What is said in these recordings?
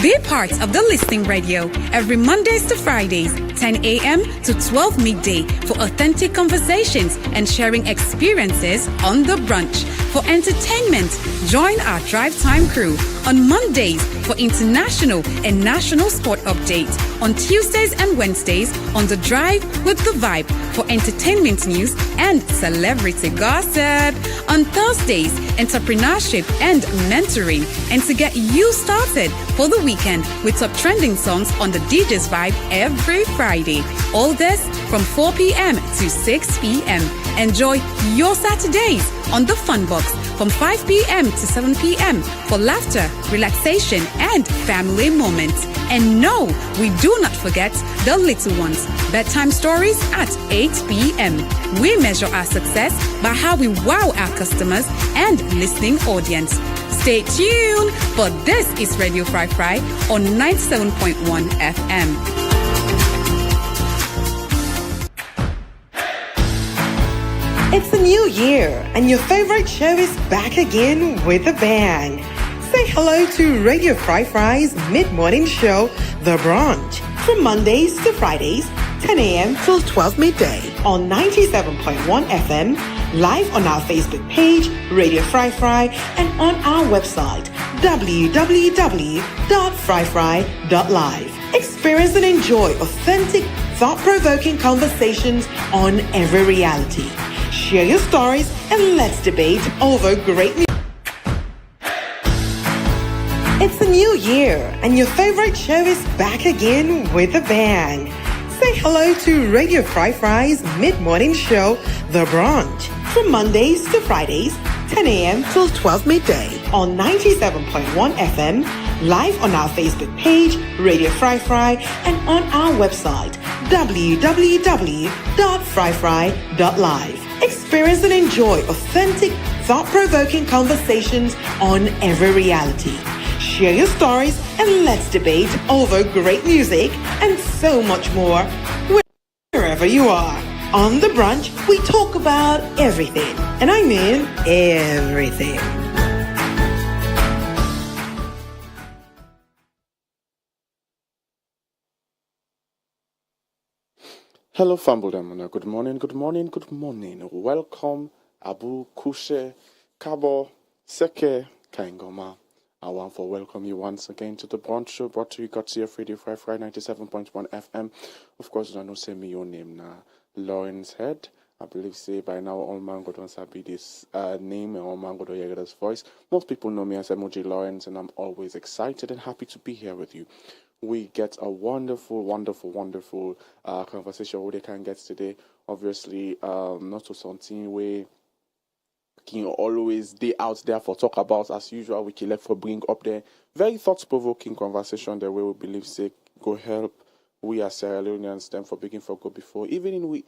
Be part of the Listening Radio every Mondays to Fridays, 10 a.m. to 12 midday for authentic conversations and sharing experiences on the brunch. For entertainment, join our Drive Time crew on Mondays for international and national sport updates. On Tuesdays and Wednesdays on The Drive with The Vibe for entertainment news and celebrity gossip. On Thursdays, entrepreneurship and mentoring. And to get you started for the weekend with top trending songs on the DJ's Vibe every Friday. All this from 4 p.m. to 6 p.m. Enjoy your Saturdays on the Fun Box from 5 p.m. to 7 p.m. for laughter, relaxation, and family moments. And no, we do not forget the little ones. Bedtime stories at 8 p.m. We measure our success by how we wow our customers and listening audience. Stay tuned, for this is Radio Fry Fry on 97.1 FM. It's a new year, and your favorite show is back again with a bang. Say hello to Radio Fry Fry's mid-morning show, The Brunch, from Mondays to Fridays, 10 a.m. till 12 midday on 97.1 FM, live on our Facebook page, Radio Fry Fry, and on our website, www.fryfry.live. Experience and enjoy authentic, thought-provoking conversations on every reality. Share your stories and let's debate over great music. It's a new year, and your favorite show is back again with a bang. Say hello to Radio Fry Fry's mid-morning show, The Brunch, from Mondays to Fridays, 10 a.m. till 12 midday on 97.1 FM, live on our Facebook page, Radio Fry Fry, and on our website, www.fryfry.live. Experience and enjoy authentic, thought-provoking conversations on every reality. Share your stories and let's debate over great music and so much more wherever you are. On The Brunch, we talk about everything, and I mean everything. Hello, Fambodamana. Good morning, good morning, good morning. Welcome, Abu Kushe, Kabo, Seke, Kaingoma. I want to welcome you once again to the brunch show brought to you courtesy of Radio Fry Fry 97.1 FM. Of course, I know say me your name now, Lawrence Head. I believe say by now all man go don't sabi this name and all man go don't hear this voice. Most people know me as Emoji Lawrence, and I'm always excited and happy to be here with you. We get a wonderful conversation where they can get today. Obviously, not to something where can always stay out there for talk about as usual. We can let for bring up there very thought-provoking conversation that we will believe say go help we as Sierra Leoneans them for beginning for go before even in we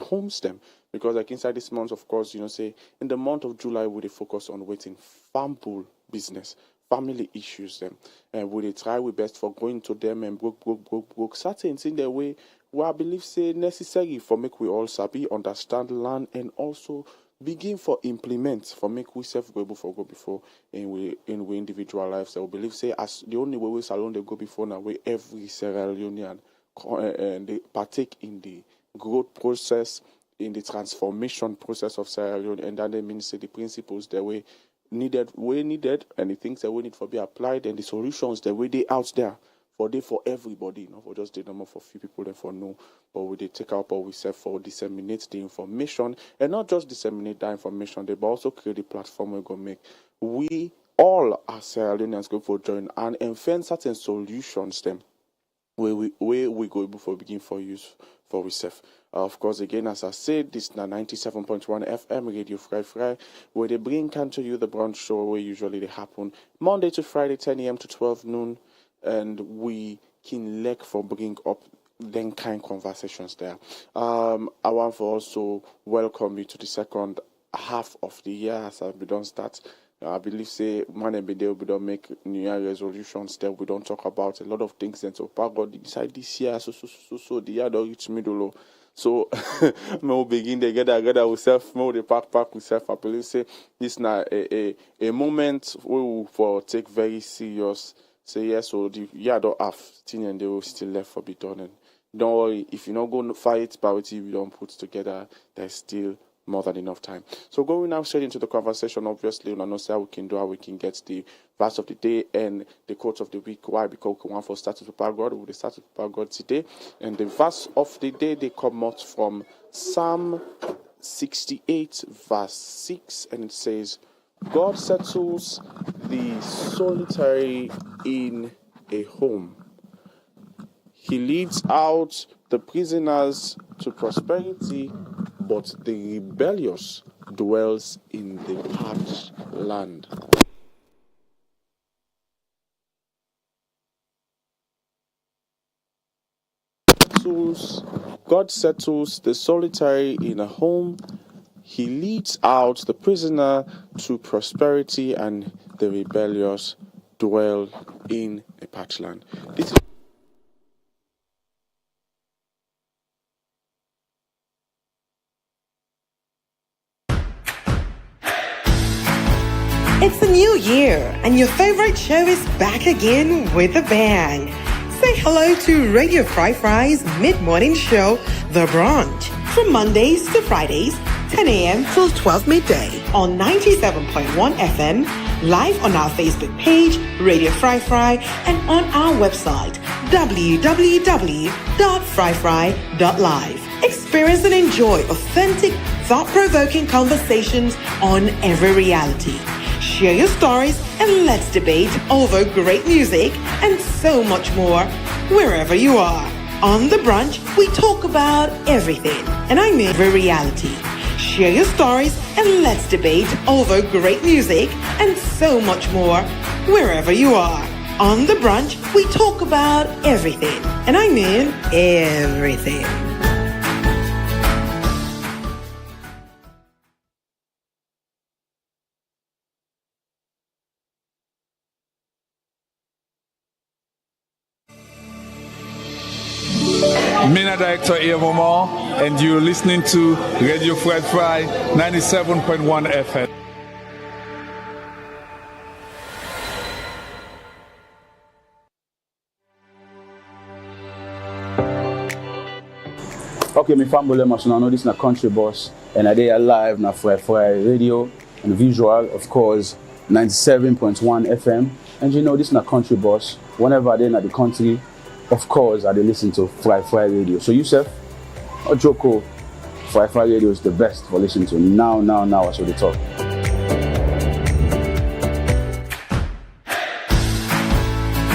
homes them, because like inside this month, of course, say in the month of July we focus on waiting farm pool business, family issues them, and we try we best for going to them and broke certain in their way where I believe say necessary for make we all sabi understand, learn, and also begin for implement for make we self go able for go before in we individual lives. I will believe say as the only way we salon they go before now where every Sierra Leonean and they partake in the growth process, in the transformation process of Sierra Leone, and that they means say the principles that we needed, and the things that we need for be applied, and the solutions that we they out there for everybody, not for just the number for few people and for no, but we they take up or we serve for disseminate the information, and not just disseminate that information, they but also create a platform we're gonna make. We all as Sierra Leoneans go for join and invent certain solutions them where we go able for begin for use for ourselves. Of course, again, as I said, this is 97.1 FM Radio Fry Fry, where they bring to you the brunch show where usually they happen Monday to Friday, 10 a.m. to 12 noon. And we can like for bring up then kind conversations there. I want to also welcome you to the second half of the year as we don't start. I believe say man and day we don't make New Year resolutions there. We don't talk about a lot of things and so God inside this year so the year don't reach middle. So we'll begin together ourselves, more the pack ourselves. I believe say this now a moment we will for take very serious say yes, so the year don't have thing and they will still left for be done. And don't worry, if you not go fight parity we don't put together, there's still more than enough time. So going now straight into the conversation, obviously, we know how we can do, how we can get the verse of the day and the quote of the week. Why? Because we want for start to prepare God. We will start to prepare God today. And the verse of the day, they come out from Psalm 68, verse 6, and it says, God settles the solitary in a home. He leads out the prisoners to prosperity, but the rebellious dwells in the parched land. God settles the solitary in a home. He leads out the prisoner to prosperity, and the rebellious dwell in a parched land. This is It's a new year, and your favorite show is back again with a bang. Say hello to Radio Fry's mid-morning show, The Brunch, from Mondays to Fridays, 10 a.m. till 12 midday on 97.1 FM, live on our Facebook page, Radio Fry, and on our website, www.fryfry.live. Experience and enjoy authentic, thought-provoking conversations on every reality. Share your stories and let's debate over great music and so much more wherever you are. On The Brunch, we talk about everything, and I mean every reality. Share your stories and let's debate over great music and so much more wherever you are. On The Brunch, we talk about everything, and I mean everything. Mina Director Momo, and you're listening to Radio Fry 97.1 FM. Okay, my family must know this is a country boss, and I dey live na Fry radio and visual, of course, 97.1 FM. And you know this is a country boss. Whenever they're in the country, of course, I dey listen to Fry radio. So Yusuf, Ojoko, Fry radio is the best for listening to. Now, that's what they talk.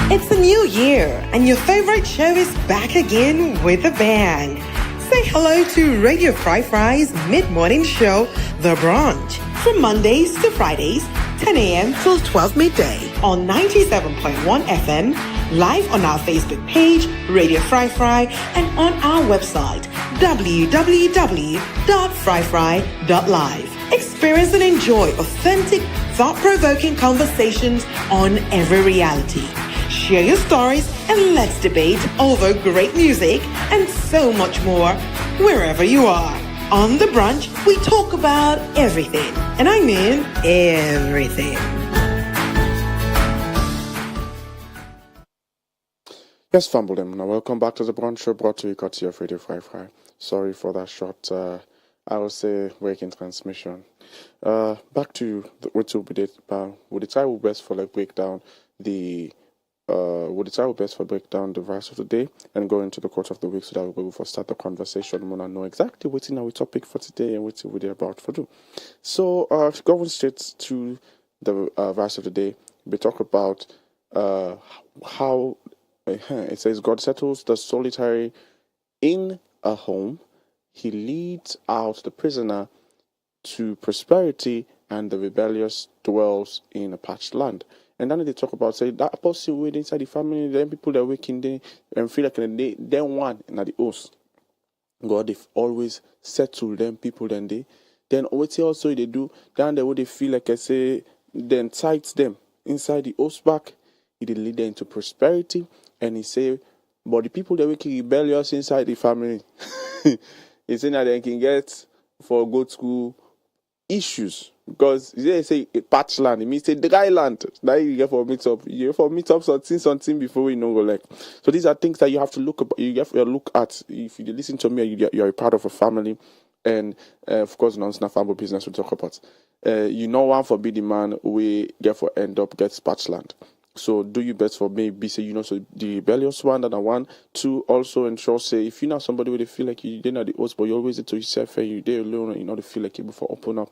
It's a new year, and your favorite show is back again with a bang. Say hello to Radio Fry's mid-morning show, The Brunch, from Mondays to Fridays, 10 a.m. till 12 midday on 97.1 FM, live on our Facebook page, Radio Fry, and on our website, www.fryfry.live. Experience and enjoy authentic, thought-provoking conversations on every reality. Share your stories and let's debate over great music and so much more wherever you are. On The Brunch, we talk about everything, and I mean everything. Yes, Fumbledom. Now, welcome back to the Brunch Show, brought to you courtesy of Radio Fry. Sorry for that short, I would say, breaking transmission. Back to what we did. Would the try our best for breakdown the verse of the day and go into the quote of the week so that we will start the conversation. We want to know exactly what's in our topic for today and what we're about to do. So, going straight to the verse of the day, we talk about how it says God settles the solitary in a home. He leads out the prisoner to prosperity, and the rebellious dwells in a parched land. And then they talk about, say, that person within inside the family, then people that work in there and feel like they one in the house. God, they've always settled them people then what also they do, down there what they feel like I say, then tights them inside the house back, it lead them into prosperity, and he say, but the people that work rebellious inside the family, he say that they can get for good school issues Because they say a patch land, it means a dry land. That you get for meet up. You get for meet up something before you know go like. So these are things that you have to look up. You have to look at. If you listen to me, you're a part of a family, and of course, non-snap family business we talk about. You know, one for be the man we get for end up gets patch land. So do your best for maybe say so the rebellious one that I want to also ensure say if you're not somebody where they feel like you didn't have the host but you always to yourself and you there alone and they feel like you before open up.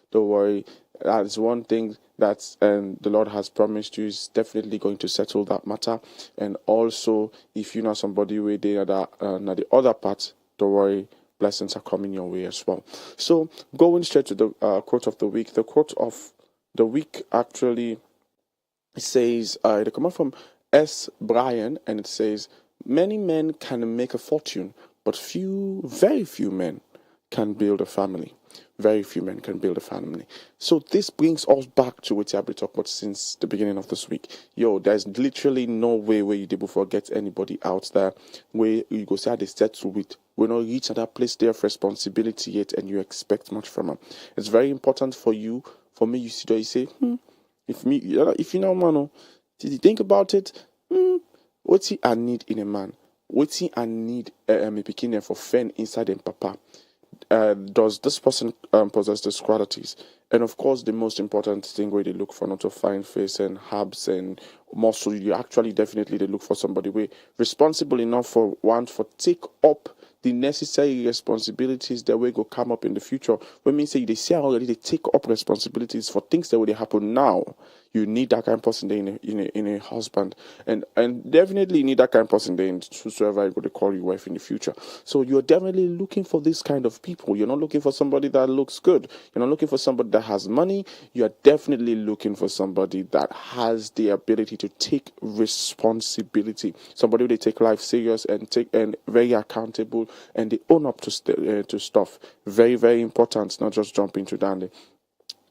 Don't worry. That's one thing that the Lord has promised you is definitely going to settle that matter. And also if you're not somebody where they are the other part, don't worry. Blessings are coming your way as well. So going straight to the quote of the week. The quote of the week actually says, it comes from S. Bryan, and it says, many men can make a fortune, but very few men can build a family. Very few men can build a family. So this brings us back to what I've been talking about since the beginning of this week. There's literally no way where you're able to get anybody out there where you go say they settle with. We're not reaching that place there of responsibility yet, and you expect much from them. It's very important for me, you see that you say, if you know, man, did you think about it? What's I need in a man? What's I need a beginner for fan inside them, papa? Does this person possess these qualities? And of course, the most important thing where they look for not to find face and habs and muscle, you actually definitely they look for somebody where responsible enough for take up the necessary responsibilities that will go come up in the future. When we say they say already they take up responsibilities for things that will happen now. You need that kind of person in a husband, and definitely need that kind of person in whosoever you're going to call your wife in the future. So you're definitely looking for this kind of people. You're not looking for somebody that looks good. You're not looking for somebody that has money. You're definitely looking for somebody that has the ability to take responsibility. Somebody who they take life serious and very accountable, and they own up to stuff. Very, very important. Not just jump into dandy.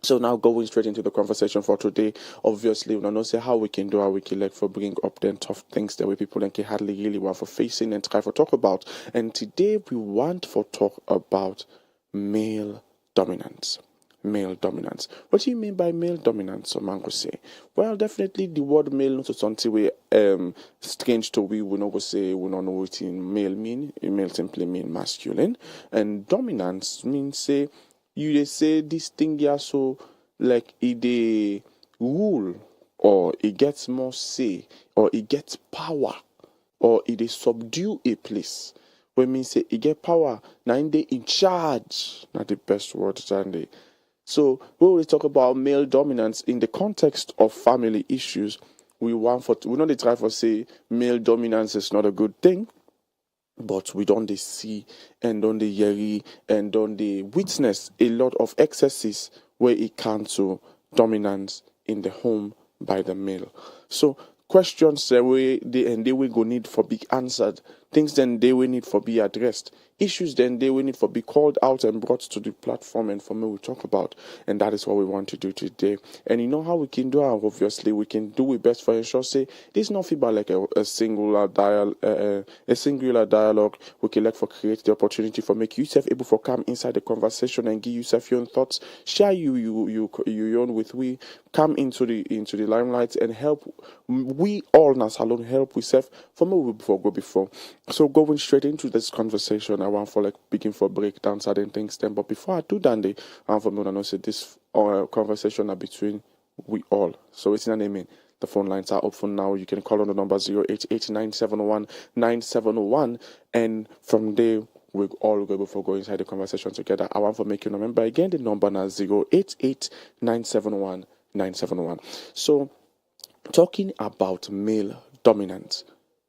So now going straight into the conversation for today, obviously we don't say how we can do our wiki like for bring up then tough things that way people can hardly really want for facing and try for talk about. And today we want for talk about male dominance. Male dominance. What do you mean by male dominance? Some man could say. Well, definitely the word male not something we strange to we not go say we don't know what in male mean. Male simply mean masculine, and dominance means say. You say this thing here so like it rule or it gets more say or it gets power or it subdue a place. When we say it get power, now they in charge. Not the best word, Sandy. So when we talk about male dominance in the context of family issues, we not try for say male dominance is not a good thing. But we don't see and don't hear and don't witness a lot of excesses where it comes to dominance in the home by the male. So questions they will go need for be answered. Things then they will need for be addressed. Issues then they will need for be called out and brought to the platform and for me we talk about. And that is what we want to do today. And you know how we can do it? Obviously we can do it best for ensure say this is not about like a singular dialogue. We can like for create the opportunity for make yourself able for come inside the conversation and give yourself your own thoughts. Share you own with we come into the limelight and help we all nas alone help we self for me before go before. So going straight into this conversation, I want for like begin for breakdown certain things then. But before I do that, I want for me to know say this conversation are between we all. So it's not amen. The phone lines are open now. You can call on the number 088-971-9701, and from there we all go before go inside the conversation together. I want to make you remember again the number now 088-971-971. So talking about male dominance.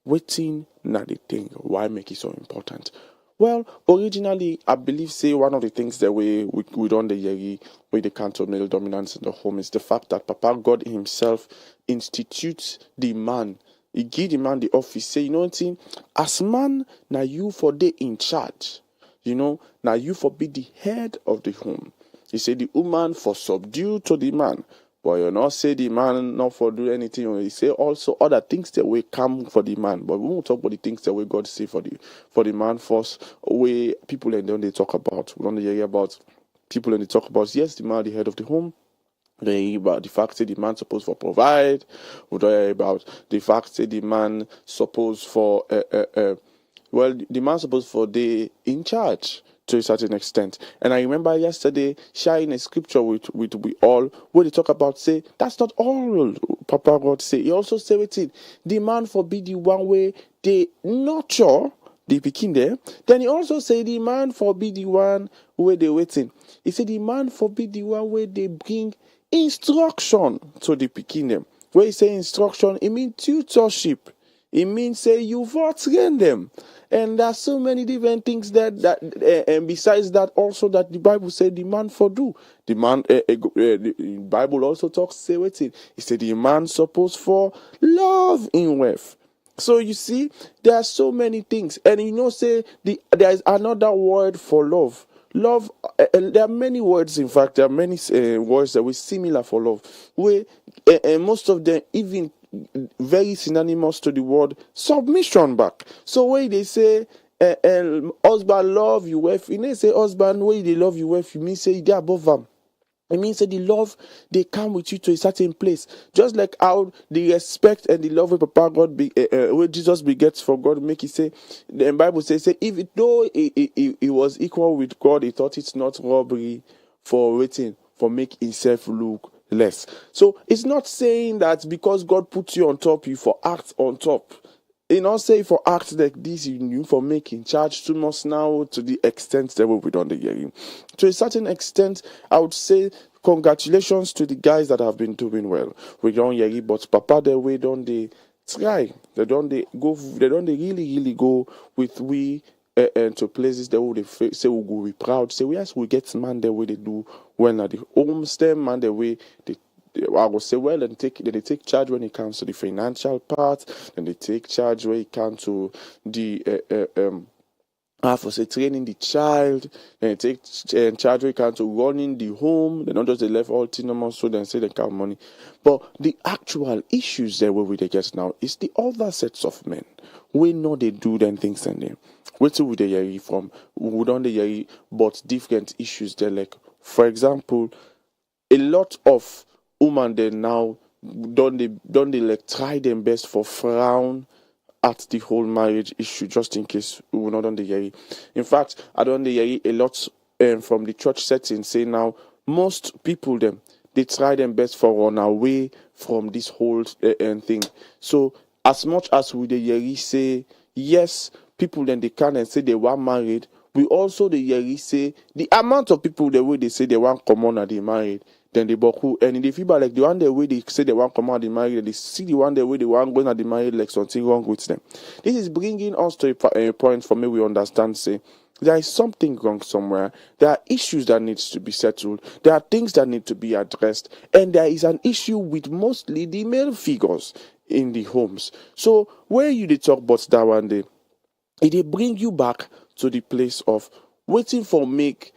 Waiting na the thing. Why make it so important? Well, originally, I believe, say, one of the things that we don't the with the counter male dominance in the home is the fact that Papa God himself institutes the man. He give the man the office. Say, you know what I'm saying? As man, now you for the in charge. You know, now you for be the head of the home. He said the woman for subdue to the man. But you not say the man not for do anything. He say also other things that will come for the man. But we won't talk about the things that we God say for the man first. Way people and then they talk about. We don't hear about people and they talk about, yes, the man, the head of the home. They hear about the fact that the man supposed for provide. We don't hear about the fact that the man supposed for the man supposed for the in charge to a certain extent. And I remember yesterday sharing a scripture with we all where they talk about, say that's not all Papa God say. He also say it, the man for be the one way they nurture the pikin there. Then he also say the man for be the one where they waiting. He said the man for be the one where they bring instruction to the pikin them. Where he say instruction, it means tutorship. It means say you've trained them. And there's so many different things and besides that also that the Bible said the man for do. The man, the Bible also talks, say wait it. He said the man supposed for love in wealth. So you see, there are so many things. And say there is another word for love. Love, there are many words, in fact, there are many words that were similar for love. Where most of them even very synonymous to the word submission back. So when they say husband love you wife, they say husband when they love you wife, you mean say they above them. It means that the love they come with you to a certain place, just like how the respect and the love of Papa God where Jesus begets for God make it say. The Bible says if it, though he was equal with God, he thought it's not robbery for waiting for make himself look less. So it's not saying that because God puts you on top, you for act on top. It not say for act like this, you for making charge too much now to the extent that we don't hearing. To a certain extent, I would say congratulations to the guys that have been doing well. We don't hear it, but Papa, the way don't they try? They don't really go with we and to places that would say we go be proud. Say yes, we get man the way they do when at the homestead man the way they. I will say, well, they take charge when it comes to the financial part, and they take charge when it comes to the training the child, and they take charge when it comes to running the home. They not just they left all autonomous so then say they count money. But the actual issues there where we they get now is the other sets of men. We know they do them things and them. Where do they hear from? We don't hear but different issues there. Like, for example, a lot of women they now don't they like try their best for frown at the whole marriage issue just in case we will not on the hear. In fact, I don't hear a lot from the church setting say now most people them they try their best for run away from this whole thing. So as much as we the hear say yes, people then they can and say they were married, we also the hear say the amount of people the way they say they want come on and they married. Then they boku and in the feedback like the one the way they say they want come out the married, they see the one the way they want going at the married like something wrong with them. This is bringing us to a point for me we understand say there is something wrong somewhere. There are issues that needs to be settled. There are things that need to be addressed, and there is an issue with mostly the male figures in the homes. So where you they talk about that one day, it bring you back to the place of waiting for make.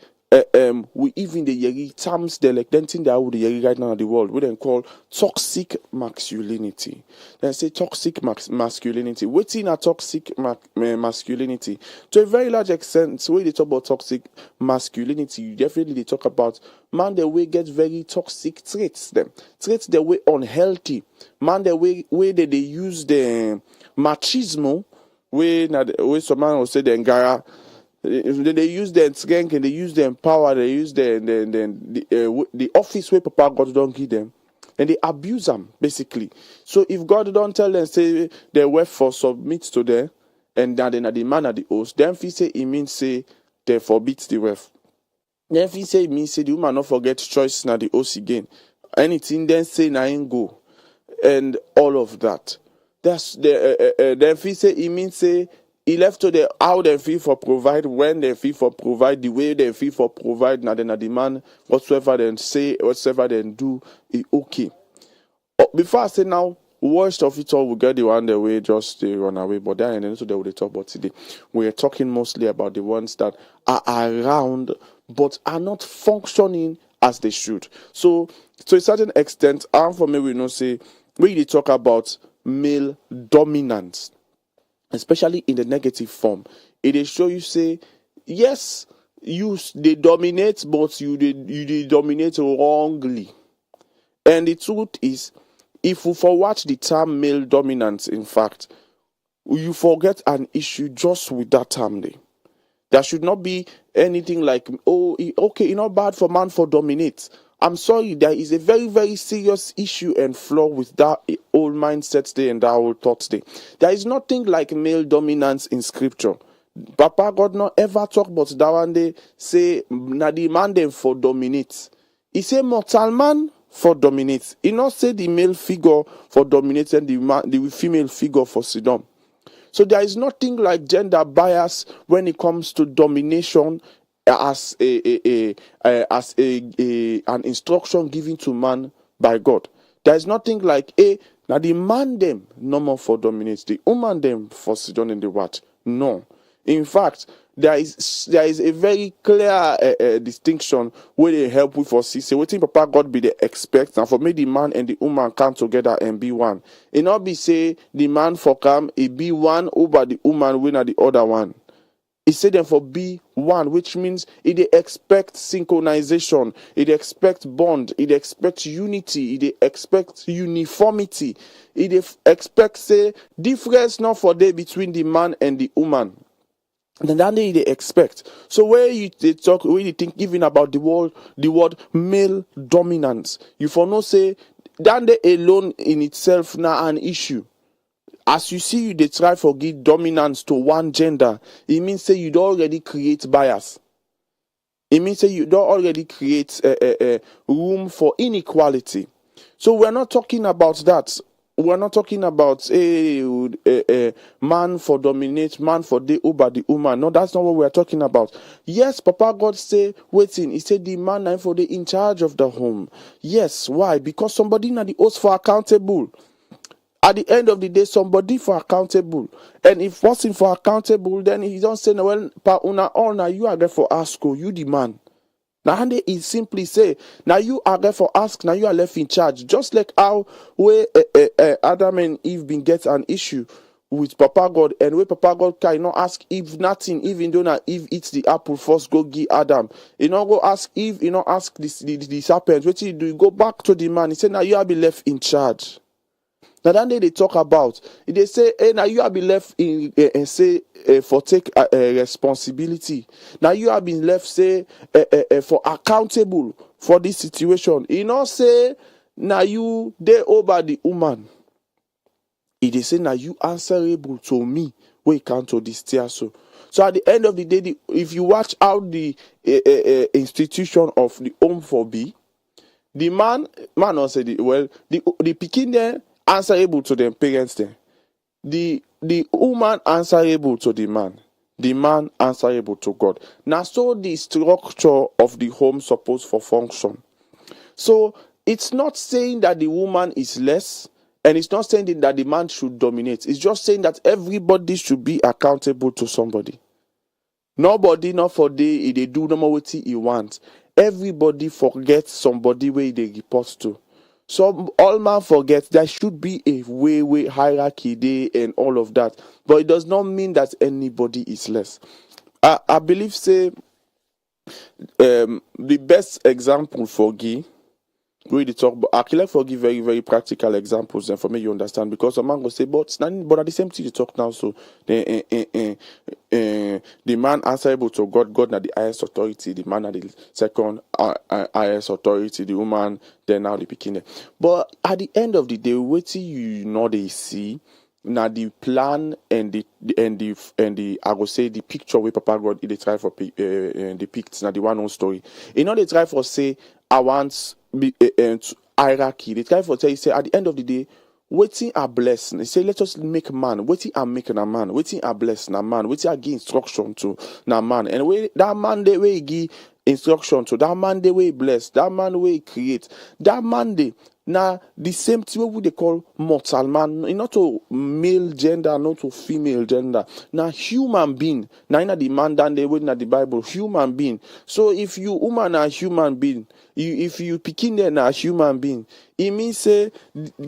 We even the yeri terms the like then thing that would the yeri right now in the world we then call toxic masculinity. Then say toxic masculinity. Waiting a toxic masculinity to a very large extent. When they talk about toxic masculinity, you definitely talk about man the way get very toxic traits. Them traits the way unhealthy. Man the way they use the machismo. Way some man will say the ngara. They use their strength and they use their power, they use the office where Papa God don't give them, and they abuse them basically. So if God don't tell them say their wife for submit to them, and then the man at the host, then if he say it means say they forbid the wife. Then if he say it means say the woman not forget choice na the host again. Anything then say na ain't go, and all of that. That's the then if he say it means say. He left to the how they feel for provide, when they feel for provide, the way they feel for provide, now then the man, whatsoever they say, whatsoever they do, is okay. Before I say now, worst of it all, we get the one the way just they run away, but then and so they will talk about today. We're talking mostly about the ones that are around but are not functioning as they should. So to a certain extent, and for me, we know say we really talk about male dominance. Especially in the negative form, it will show you say, yes, they dominate, but they dominate wrongly. And the truth is, if we forward the term male dominance, in fact, you forget an issue just with that term there. There should not be anything like, oh, okay, it's not bad for man for dominate. I'm sorry, there is a very, very serious issue and flaw with that old mindset there and that old thoughts there. There is nothing like male dominance in scripture. Papa God not ever talk about that one day, say, na the man them for dominate. He say mortal man for dominate. He not say the male figure for dominate and the female figure for sidon. So there is nothing like gender bias when it comes to domination as an instruction given to man by God. There is nothing like now the man them no more for dominate, the woman them for sit down in the what? No. In fact, there is a very clear distinction where they help with us. Say, what think Papa God be the expect, and for me the man and the woman come together and be one. It not be say the man for come it be one over the woman when are the other one. He said them for be one, which means it expect synchronization, it expect bond, it expect unity, it expect uniformity, it expect say difference not for day between the man and the woman. And then they expect. So when you think even about the word male dominance, you for no say that they alone in itself now an issue. As you see, they try for give dominance to one gender. It means say you don't already create bias. It means say you don't already create room for inequality. So we're not talking about that. We're not talking about man for dominate, man for the over the woman. No, that's not what we're talking about. Yes, Papa God say waiting. He said the man for the in charge of the home. Yes, why? Because somebody not the host for accountable. At the end of the day, somebody for accountable. And if person for accountable, then he don't say, no, well, pa una honor, you are there for ask, you the man. Now, he simply say, now you are there for ask, now you are left in charge. Just like how where Adam and Eve been get an issue with Papa God, and where Papa God cannot ask Eve nothing, even though now Eve eats the apple first, go give Adam. You know, go ask Eve, you know, ask the serpent, what you do? You go back to the man. He said, now you are be left in charge. Now that they talk about, they say, hey, now you have been left in and say for take responsibility. Now you have been left say for accountable for this situation. You know say now you they over the woman. They say now you answerable to me when it comes to this tier so. So at the end of the day, if you watch out the institution of the home for B, the man not say the pikin there answerable to them parents then. The woman answerable to the man answerable to God. Now so the structure of the home supposed for function. So it's not saying that the woman is less, and it's not saying that the man should dominate. It's just saying that everybody should be accountable to somebody. Nobody not for they do no more what he wants. Everybody forgets somebody where they report to. So all man forget there should be a way hierarchy there and all of that, but it does not mean that anybody is less. I believe say the best example for Guy, we talk about I can for give very very practical examples and for me you understand, because a man go say but at the same thing you talk now, so the man answerable to God at the highest authority, the man at the second highest authority, the woman then now the beginning. But at the end of the day, what they see now the plan and the I go say the picture where Papa God they try for depict now the one own story. They try for say I want hierarchy. They try for say at the end of the day, waiting are blessed. They say let us make man. Waiting are making a man. Waiting are blessed na man. Waiting are give instruction to na man. And way that man they way give instruction to that man they way bless. That man way create. That man they now the same thing what they call mortal man, not to male gender, not to female gender. Now human being. Now in the man than they would in the Bible, human being. So if you woman are human being, if you picking them as human being, it means say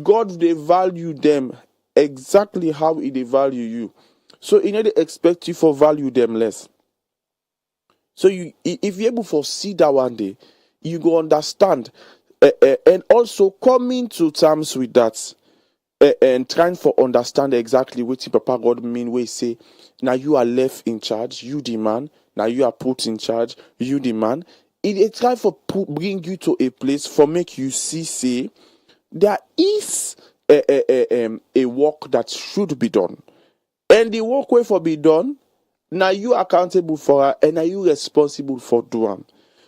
God they value them exactly how they value you. So they expect you for value them less. So if you're able to see that one day, you go understand, and also coming to terms with that, and trying to understand exactly what Papa God mean. We say, now you are left in charge, you the man. Now you are put in charge, you the man. It try for bring you to a place for make you see, say, there is a work that should be done, and the work way for be done. Now you accountable for her, and are you responsible for doing?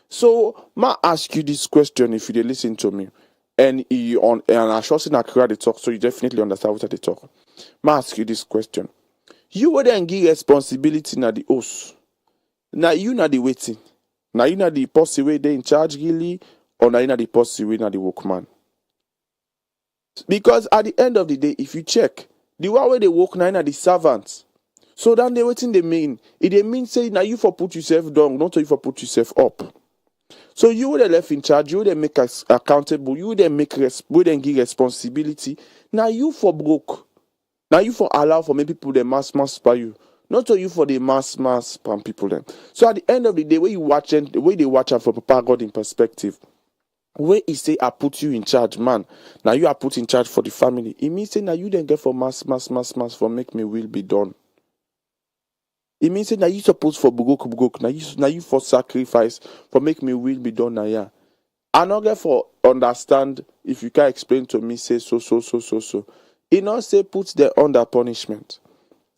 So, ma ask you this question if you dey listen to me, and I sure say na clear the talk, so you definitely understand what I dey talk. Ma ask you this question: you would then give responsibility na the host, now you na the waiting, now you na the person way they in charge really, or now you na the person way na the workman? Because at the end of the day, if you check the one way they work now na the servants. So then they waiting they mean. It they mean say now you for put yourself down, not you for put yourself up. So you would left in charge, you would make us accountable, you would then give responsibility. Now you for broke. Now you for allow for many people the mass by you. Not to you for the mass from people then. So at the end of the day, when you watch and the way they watch out for Papa God in perspective, where he say I put you in charge, man. Now you are put in charge for the family. It means say now you then get for mass for make me will be done. It means that you supposed for broke. Now you for sacrifice for make me will be done now. Yeah. I not get for understand if you can explain to me say so. It not say put them under punishment.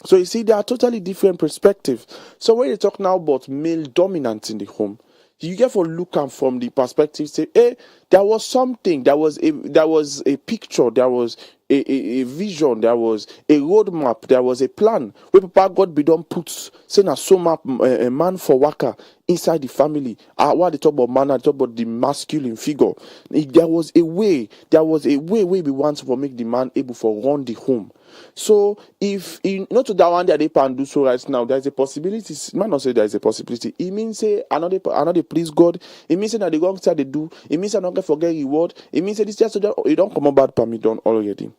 So you see, there are totally different perspectives. So when you talk now about male dominance in the home, you get for look at from the perspective, say, hey, there was something, there was a picture, there was a vision, there was a roadmap, there was a plan where Papa God be done put saying a so map a man for worker inside the family. What they talk about man, they talk about the masculine figure. There was a way where we want to make the man able to run the home. So if not to that one that they can do so right now, there's a possibility. Man not say there is a possibility. It means say another please God. It means say that the wrong side they do. It means I don't get forget reward. It means say this just so it don't come about per me done already.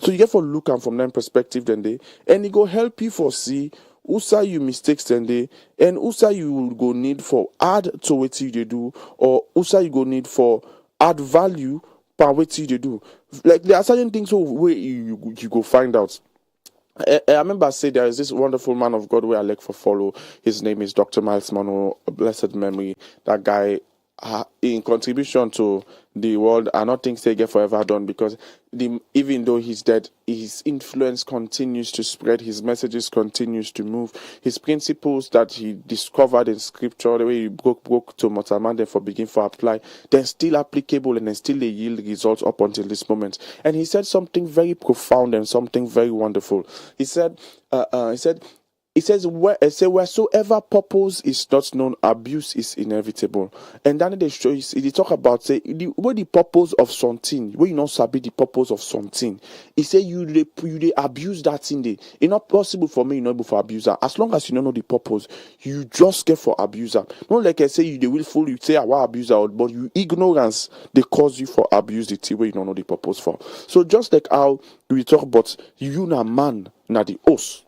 So you get for look and from that perspective then they, and it go help you for see who say you mistakes then they, and who say you will go need for add to what you they do, or who say you go need for add value per what you they do. Like there are certain things where you go find out. I remember I said there is this wonderful man of God where I like for follow. His name is Dr. Miles Monroe, blessed memory. That guy, in contribution to the world, I don't think they get forever done because even though he's dead, his influence continues to spread. His messages continues to move. His principles that he discovered in scripture, the way he broke to Motamande for begin for apply, they're still applicable and they still they yield results up until this moment. And he said something very profound and something very wonderful. He said, it says, wheresoever purpose is not known, abuse is inevitable. And then they show they talk about say what the purpose of something, when you not sabi the purpose of something. He say you they abuse that thing. It's not possible for me, you not able for abuser. As long as you don't know the purpose, you just get for abuser. Not like I say you they will fool you say I want abuser, but you ignorance they cause you for abuse the thing where you don't know the purpose for. So just like how we talk about you na man na the host.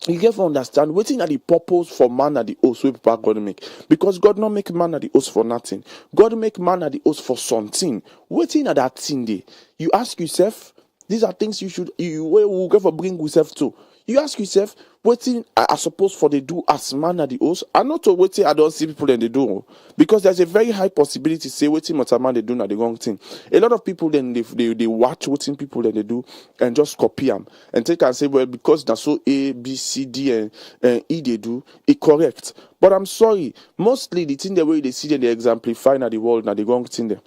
You get to understand waiting at the purpose for man at the host where people God make. Because God not make man at the host for nothing. God make man at the host for something. Waiting at that thing day. You ask yourself, these are things you will get for bring yourself to. You ask yourself, waiting I suppose for they do as man at the host. And not to waiting I don't see people then they do. Because there's a very high possibility say waiting what a man they do not the wrong thing. A lot of people then they watch waiting people that they do and just copy them. And take and say, well, because that's so A, B, C, D and E they do, it correct. But I'm sorry, mostly the thing the way they see them they exemplify at the world, not the wrong thing there.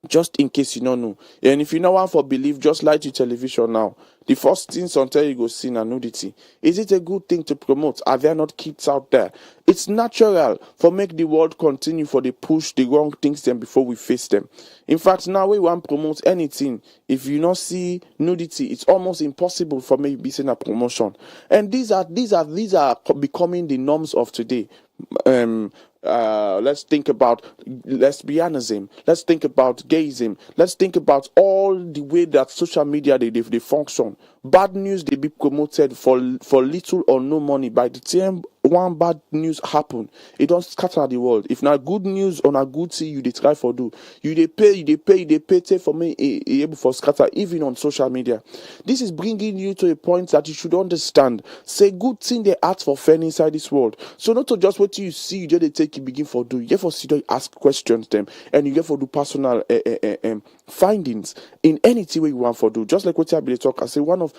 Just in case you don't know. And if you know one for belief, just light your television now. The first thing sometimes you go see na nudity. Is it a good thing to promote? Are there not kids out there? It's natural for make the world continue for the push the wrong things then before we face them. In fact, now we want to promote anything. If you not see nudity, it's almost impossible for me to be saying a promotion. And these are becoming the norms of today. Let's think about lesbianism. Let's think about gayism. Let's think about all the way that social media they function. Bad news they be promoted for little or no money. By the time one bad news happen, it don't scatter the world. If not good news on a good thing, you they try for do. You they pay take for me able for scatter even on social media. This is bringing you to a point that you should understand. Say good thing they ask for fair inside this world. So not to just what you see, you just they take you begin for do. You get for sit down, ask questions them, and you get for do personal findings in anything way you want for do. Just like what I be talk. I say one of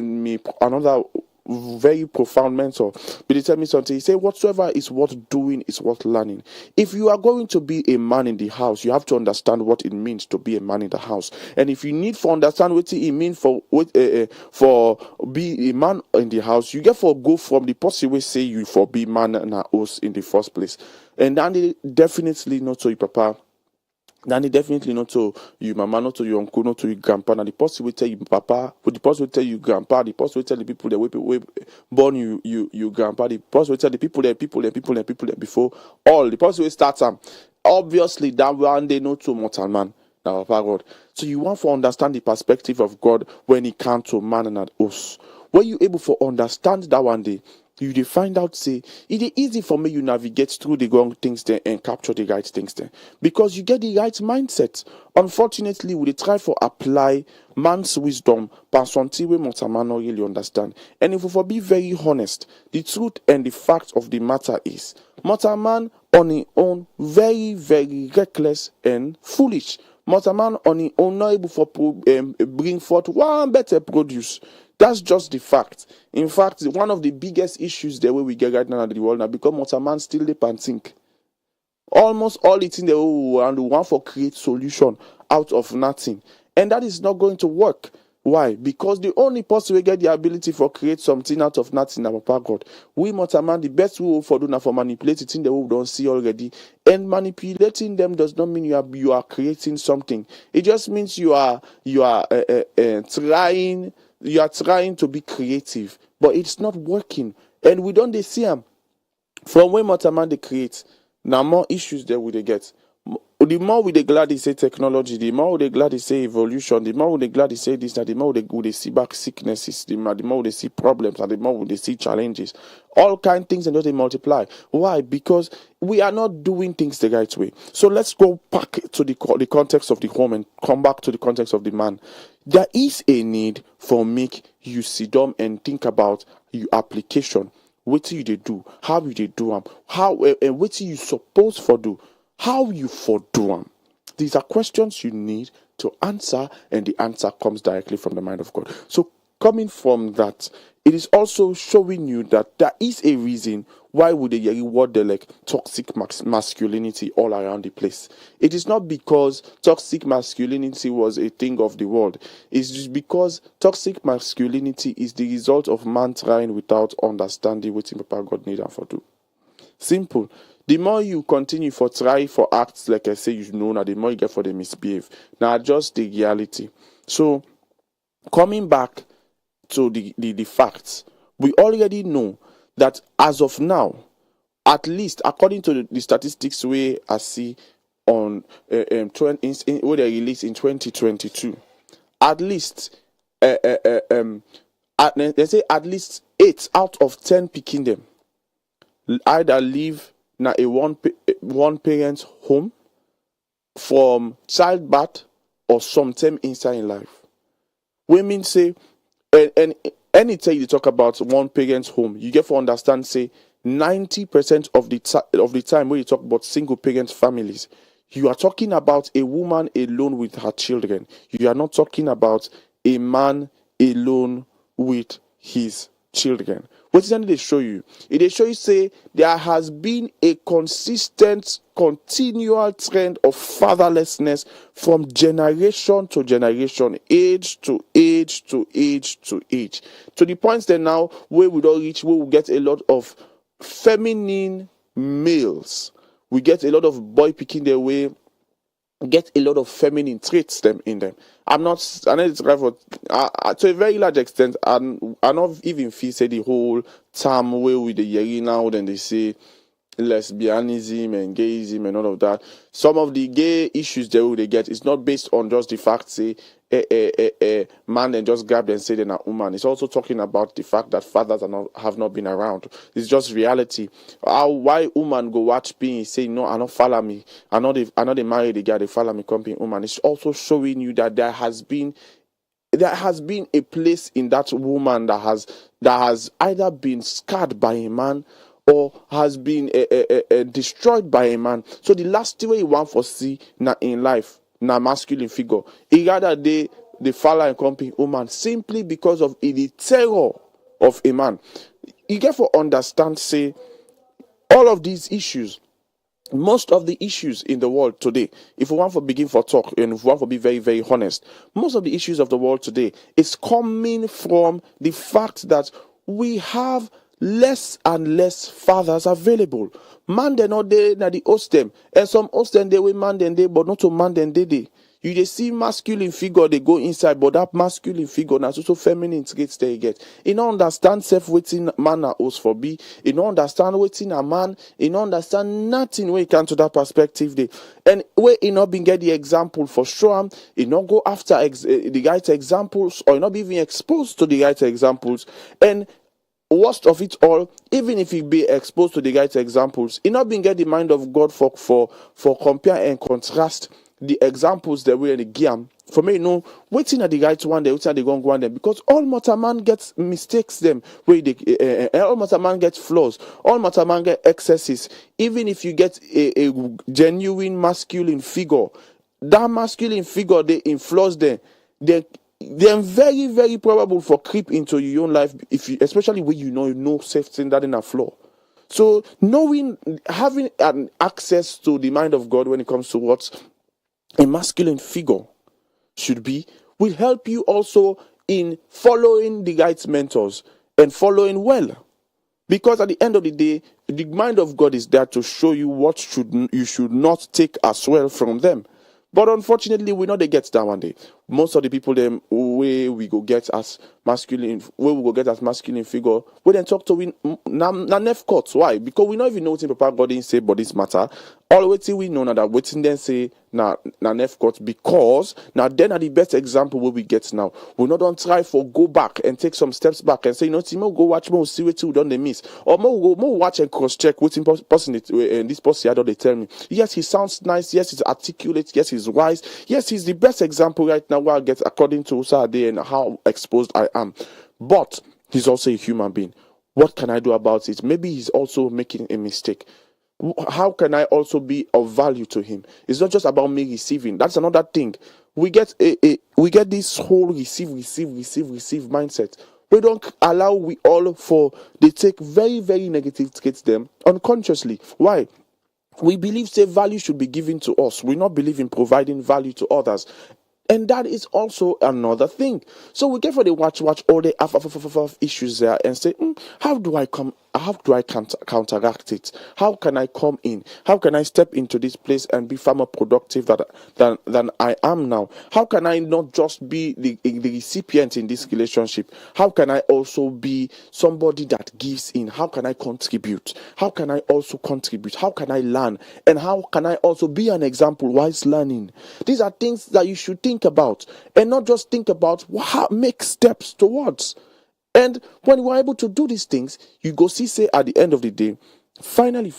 me another very profound mentor, but he tell me something. He say whatsoever is worth doing is worth learning. If you are going to be a man in the house, you have to understand what it means to be a man in the house. And if you need to understand what it means for be a man in the house, you get for go from the person we say you for be man and a host in the first place. And then definitely not to you, papa. Then it definitely not to you, mama, not to your uncle, not to your grandpa. Now the person will tell you, papa, but the person will tell you, grandpa. The person will tell the people that we born you, grandpa. The person will tell the people that before all. The person will start some. Obviously, that one they know to mortal man. Now, papa God. So you want to understand the perspective of God when He comes to man and at us. When you able to understand that one day, you dey find out say it is easy for me you navigate through the wrong things there and capture the right things there because you get the right mindset. Unfortunately, we dey try for apply man's wisdom but something wey mortal man not really understand. And if we for be very honest, the truth and the fact of the matter is mortal man on his own very very reckless and foolish. Mortal man on his own not able for bring forth one better produce. That's just the fact. In fact, one of the biggest issues the way we get right now in the world now because mortal man still lip and think. Almost all it's in the world and want for create solution out of nothing. And that is not going to work. Why? Because the only person we get the ability for create something out of nothing now, Papa God. We mortal man, the best we will for do now for manipulate it in the way we don't see already. And manipulating them does not mean you are creating something. It just means you are trying. You are trying to be creative, but it's not working. And we don't see them. From when mortal man they create, now more issues there will they get. The more we they glad they say technology, the more they glad they say evolution, the more they glad they say this, and the more they see back sicknesses, the more they see problems, and the more they see challenges. All kind of things and they multiply. Why? Because we are not doing things the right way. So let's go back to the context of the home and come back to the context of the man. There is a need for make you sit down and think about your application. What do you do? How you they do them? How and what you supposed for do? How you for do them? These are questions you need to answer, and the answer comes directly from the mind of God. So coming from that, it is also showing you that there is a reason why would they reward the like toxic masculinity all around the place. It is not because toxic masculinity was a thing of the world. It's just because toxic masculinity is the result of man trying without understanding what Papa God need and for do. Simple. The more you continue for try for acts like I say you know now, the more you get for the misbehave. Now just the reality. So coming back to the facts, we already know that as of now, at least according to the statistics we I see on where they released in 2022, at least they say at least 8 out of 10 picking them either live na a one parent home from childbirth or sometime inside in life. Women say, and anytime you talk about one parent's home, you get to understand, say 90% of the time when you talk about single parent families, you are talking about a woman alone with her children. You are not talking about a man alone with his children. What is that they show you? They show you say there has been a consistent, continual trend of fatherlessness from generation to generation, age to age to age to age. To the point that now where we don't reach, where we get a lot of feminine males. We get a lot of boy picking their way, get a lot of feminine traits in them. I know it's right for to a very large extent. I not even feel say the whole term where with the yeri now then they say lesbianism and gayism and all of that. Some of the gay issues they get is not based on just the fact say a man and just grab and say they're a woman. It's also talking about the fact that fathers have not been around. It's just reality. Why woman go watch being say no, I not follow me. I know they marry the guy, they follow me come being woman. It's also showing you that there has been a place in that woman that has either been scarred by a man or has been destroyed by a man. So the last way you want for see in life, masculine figure, he rather they follow and company woman simply because of the terror of a man. You get for understand, say, all of these issues, most of the issues in the world today, if we want to begin for talk and if we want to be very, very honest, most of the issues of the world today is coming from the fact that we have less and less fathers available. Man, they're not there, now the host them. And some host them, they will man them they, but not to man them they. You just see masculine figure, they go inside, but that masculine figure, now also feminine traits they get. You don't understand self-waiting man a host for be. You don't understand waiting a man. You don't understand nothing when you come to that perspective. They. And where you not been get the example for sure, you not go after the right examples, or you not be even exposed to the right examples. And worst of it all, even if you be exposed to the right examples, you not being get the mind of God for compare and contrast the examples that we in the game. For me, waiting at the right one, they waiting at the wrong one, them because all mortal man gets mistakes them where they all mortal man gets flaws, all mortal man get excesses. Even if you get a genuine masculine figure, that masculine figure they influence them, they're very, very probable for creep into your own life, if you, especially when you know safety that in a flaw. So having an access to the mind of God when it comes to what a masculine figure should be will help you also in following the right mentors and following well. Because at the end of the day, the mind of God is there to show you what you should not take as well from them. But unfortunately, we know they get that one day. Most of the people them where we go get as masculine figure, we then talk to win na nef court. Why? Because we not even know what Papa God didn't say about this matter. All waiting we know now that waiting then say na nef court, because now then are the best example where we get now. We not don't try for go back and take some steps back and say, Timo, go watch more, see what you done they miss, or more watch and cross check what person and this person they tell me. Yes, he sounds nice. Yes, he's articulate. Yes, he's wise. Yes, he's the best example right now. Where I get according to Usade and how exposed I am, but he's also a human being. What can I do about it? Maybe he's also making a mistake. How can I also be of value to him? It's not just about me receiving. That's another thing. We get this whole receive mindset. We don't allow we all for they take very, very negative traits them unconsciously. Why? We believe say value should be given to us. We not believe in providing value to others. And that is also another thing. So we get for the watch all the issues there and say, how do I counteract it? How can I come in? How can I step into this place and be far more productive than I am now? How can I not just be the recipient in this relationship? How can I also be somebody that gives in? How can I contribute? How can I also contribute? How can I learn? And how can I also be an example whilst learning? These are things that you should think about, and not just think about make steps towards. And when we're able to do these things, you go say at the end of the day, finally,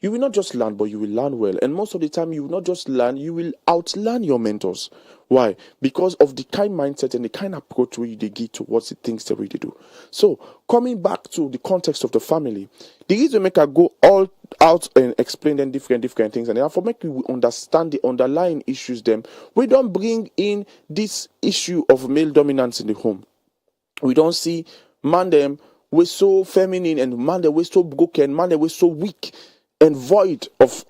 you will not just learn, but you will learn well. And most of the time, you will not just learn, you will outlearn your mentors. Why? Because of the kind mindset and the kind approach where they give towards the things that we do. So, coming back to the context of the family, the reason make I go all out and explain them different things, and therefore make we understand the underlying issues them. We don't bring in this issue of male dominance in the home. We don't see man them we're so feminine and man them we're so broken, man them we're so weak and void of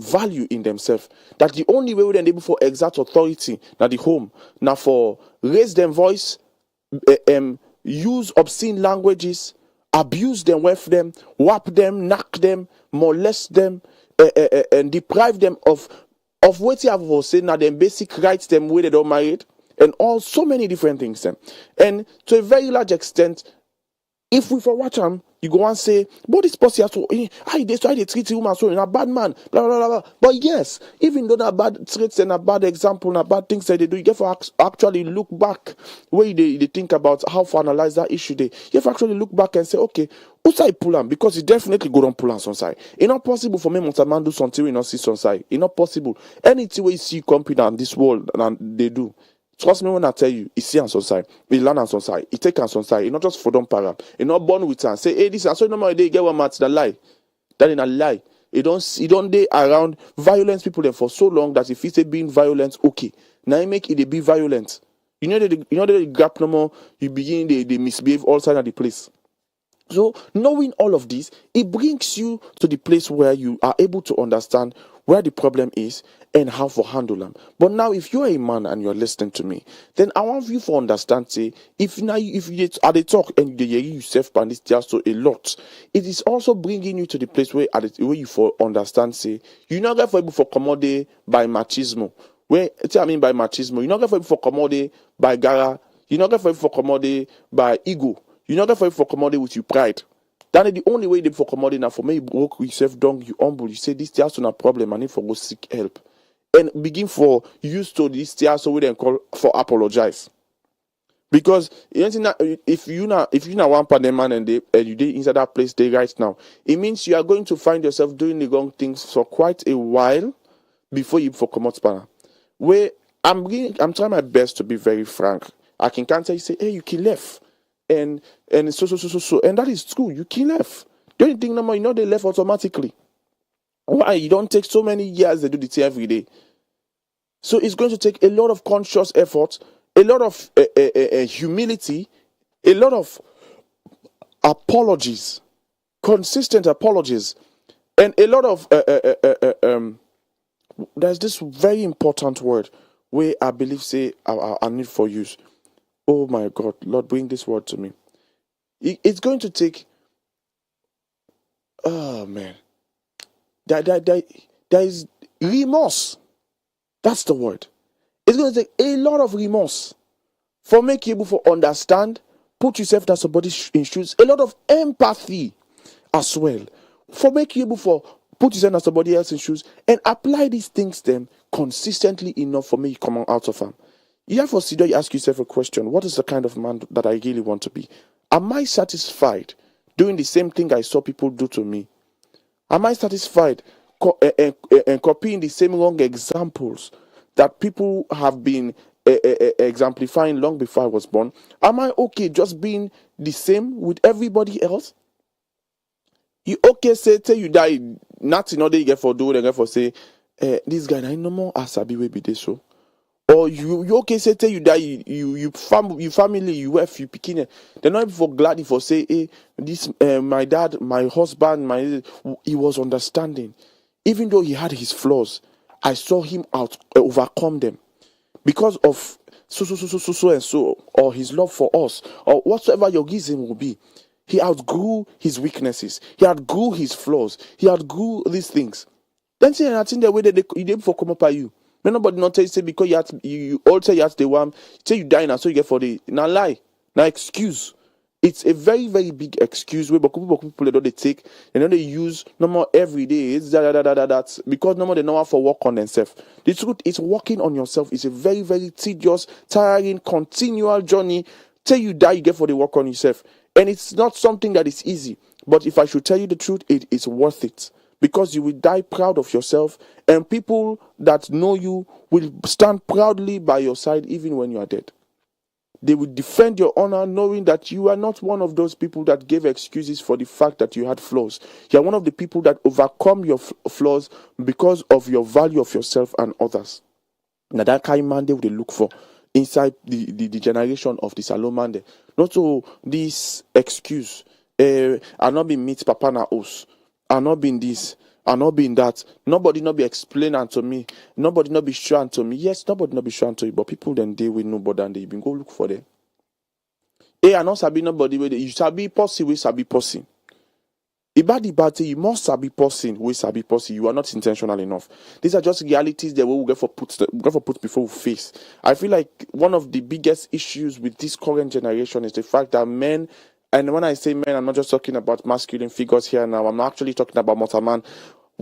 value in themselves, that the only way we then able for exert authority now the home now for raise them voice, use obscene languages, abuse them, with them, whap them, knock them, molest them, and deprive them of what you have said now them basic rights them where they don't married, and all so many different things them. And to a very large extent, if we for watch them, You go and say, but this person has to, how they treat the woman so in a bad man, blah, blah, blah, blah. But yes, even though that bad traits and a bad example and a bad things that they do, you get to actually look back where they think about how to analyze that issue. You have to actually look back and say, okay, who's I pull on? Because it definitely go on pull on some side. It's not possible for me, man, do something we not see some side. It's not possible. Anything we see company in this world and they do. Trust me when I tell you, it's see on some side, it learn on some side, it take on some side, it's not just for them para. It's not born with and say, hey, this is so normal they get one match that lie. That is a lie. It don't they around violence people there for so long that if it's being violent, okay. Now you make it be violent. You know the gap no more, you begin they misbehave all sides of the place. So knowing all of this, it brings you to the place where you are able to understand where the problem is and how to handle them. But now, if you're a man and you're listening to me, then I want you to understand, say, if you at the talk and you hear yourself and this just so a lot, it is also bringing you to the place where you for understand, say, you're not going for able for commodity by machismo. Where I mean by machismo, you're not going for able for commodity by gara, you're not going for able for commodity by ego. You're not going for commodity with your pride. That is the only way they for commodity now. For me, you broke yourself down, you humble. You say this just not a problem. I need for go seek help, and begin for use to this just so we then call for apologize. Because if you not one partner man and you did inside that place they right now, it means you are going to find yourself doing the wrong things for quite a while before you for come out partner. Where I'm trying my best to be very frank. I can't tell you say, hey, you can left. And so and that is true. You can left. The only thing no more, they left automatically. Why? You don't take so many years to do the thing every day. So it's going to take a lot of conscious effort, a lot of humility, a lot of apologies, consistent apologies, and a lot of there's this very important word where I believe say I need for use. Oh my God, Lord, bring this word to me. It's going to take. Oh man, there is remorse. That's the word. It's going to take a lot of remorse for make you able to understand, put yourself in somebody's shoes. A lot of empathy as well for make you able to put yourself in somebody else's shoes and apply these things them consistently enough for me to come out of them. You have to sit there, you ask yourself a question. What is the kind of man that I really want to be? Am I satisfied doing the same thing I saw people do to me? Am I satisfied and copying the same wrong examples that people have been exemplifying long before I was born? Am I okay just being the same with everybody else? You okay say till you die, nothing other you get for do, they get for say, this guy I no more asabi will be this so. Or you okay say till you die, you family, you wife, you picking. They're not for glad if for say, hey, this my dad, my husband, he was understanding. Even though he had his flaws, I saw him overcome them because of so and so, or his love for us, or whatsoever your reason will be. He outgrew his weaknesses. He outgrew his flaws. He outgrew these things. Then say, I think the way that they did for come up by you. May nobody not tell you say because you all say you have the one, say you die now, so you get for the now lie, now excuse. It's a very, very big excuse where people they take, they use no more every day. It's that because no more they know how to work on themselves. The truth is working on yourself is a very, very tedious, tiring, continual journey. Till you die, you get for the work on yourself. And it's not something that is easy. But if I should tell you the truth, it is worth it. Because you will die proud of yourself, and people that know you will stand proudly by your side even when you are dead. They will defend your honor knowing that you are not one of those people that gave excuses for the fact that you had flaws. You are one of the people that overcome your flaws because of your value of yourself and others. Now that kind of man they will look for inside the generation of the Salomon. Not so this excuse. I not been meet Papa na us. I not been this. I not been that. Nobody not be explaining to me. Nobody not be sure to me. Yes, nobody not be sure to you. But people then deal with nobody and they been go look for them. I not sabi nobody with you sabi person we sabi person. Ibadi you must sabi person we sabi person. You are not intentional enough. These are just realities that we will get for put before we face. I feel like one of the biggest issues with this current generation is the fact that men And when I say men, I'm not just talking about masculine figures here now. I'm actually talking about mortal man.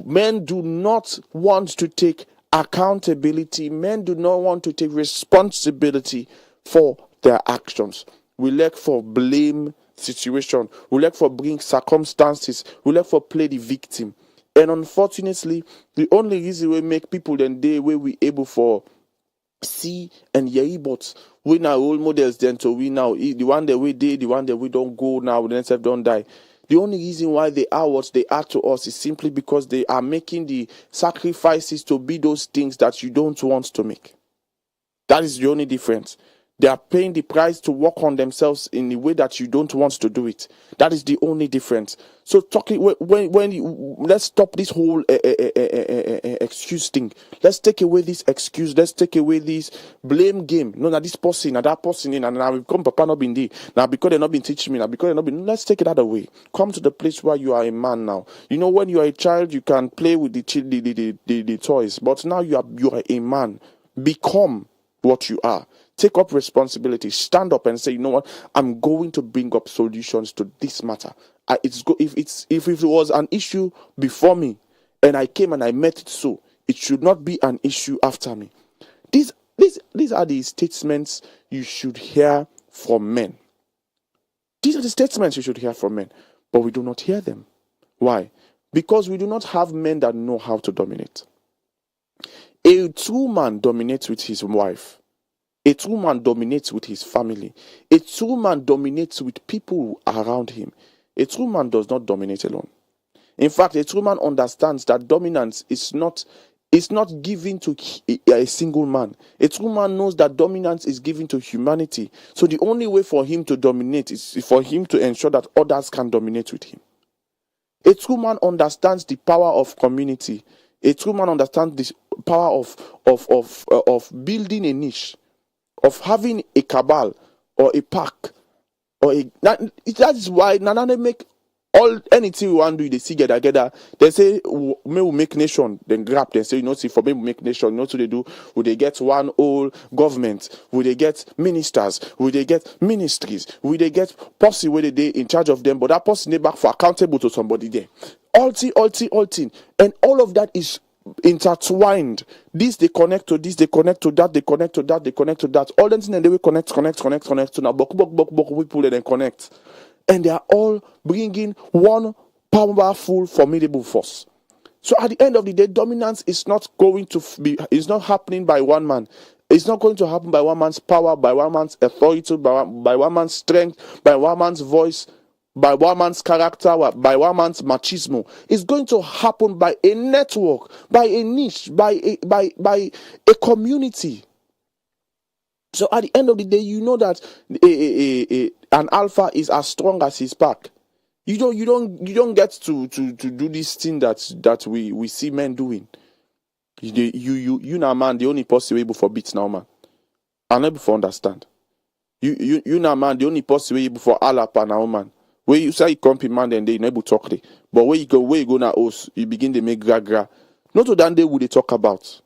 Men do not want to take accountability. Men do not want to take responsibility for their actions. We look for blame situation. We look for bring circumstances. We look for play the victim. And unfortunately, the only reason we make people then day where we able for see and hear, but we now role models then so we now the one that we did, the one that we don't go now, the next don't die. The only reason why they are what they are to us is simply because they are making the sacrifices to be those things that you don't want to make. That is the only difference. They are paying the price to work on themselves in the way that you don't want to do it. That is the only difference. So talking let's stop this whole excuse thing. Let's take away this excuse. Let's take away this blame game. No, now this person, now that person, and now we come Papa not been there. Now because they not been teaching me. Now because they not been. Let's take it out of the way. Come to the place where you are a man now. You know when you are a child, you can play with the toys, but now you are a man. Become what you are. Take up responsibility. Stand up and say, you know what? I'm going to bring up solutions to this matter. If it was an issue before me, and I came and I met it, so it should not be an issue after me. These are the statements you should hear from men. These are the statements you should hear from men, but we do not hear them. Why? Because we do not have men that know how to dominate. A true man dominates with his wife. A true man dominates with his family. A true man dominates with people around him. A true man does not dominate alone. In fact, a true man understands that dominance is not given to a single man. A true man knows that dominance is given to humanity. So the only way for him to dominate is for him to ensure that others can dominate with him. A true man understands the power of community. A true man understands the power of building a niche, of having a cabal or a pack or that is why they make all anything we want to do, they see together. They say may we make nation, then grab, they say, see, for me we make nation, what they do? Will they get one old government? Will they get ministers? Will they get ministries? Will they get posse where they in charge of them? But that person they back for accountable to somebody there. All thing. And all of that is intertwined. This they connect to this, they connect to that, they connect to that, they connect to that. All them things they will connect to now. Bok people then connect. And they are all bringing one powerful, formidable force. So at the end of the day, dominance is not going to is not happening by one man. It's not going to happen by one man's power, by one man's authority, by one man's strength, by one man's voice, by one man's character, by one man's machismo. It's going to happen by a network, by a niche, by a community. So at the end of the day, you know that an alpha is as strong as his pack. You don't get to do this thing that we see men doing. You now man, the only possible able for beats now man. I'm able for understand. You now man, the only possible able for alapa now man. Where you say you compete man, then they able talk there. But where you go now, you begin to make gra. Not to that day would they talk about.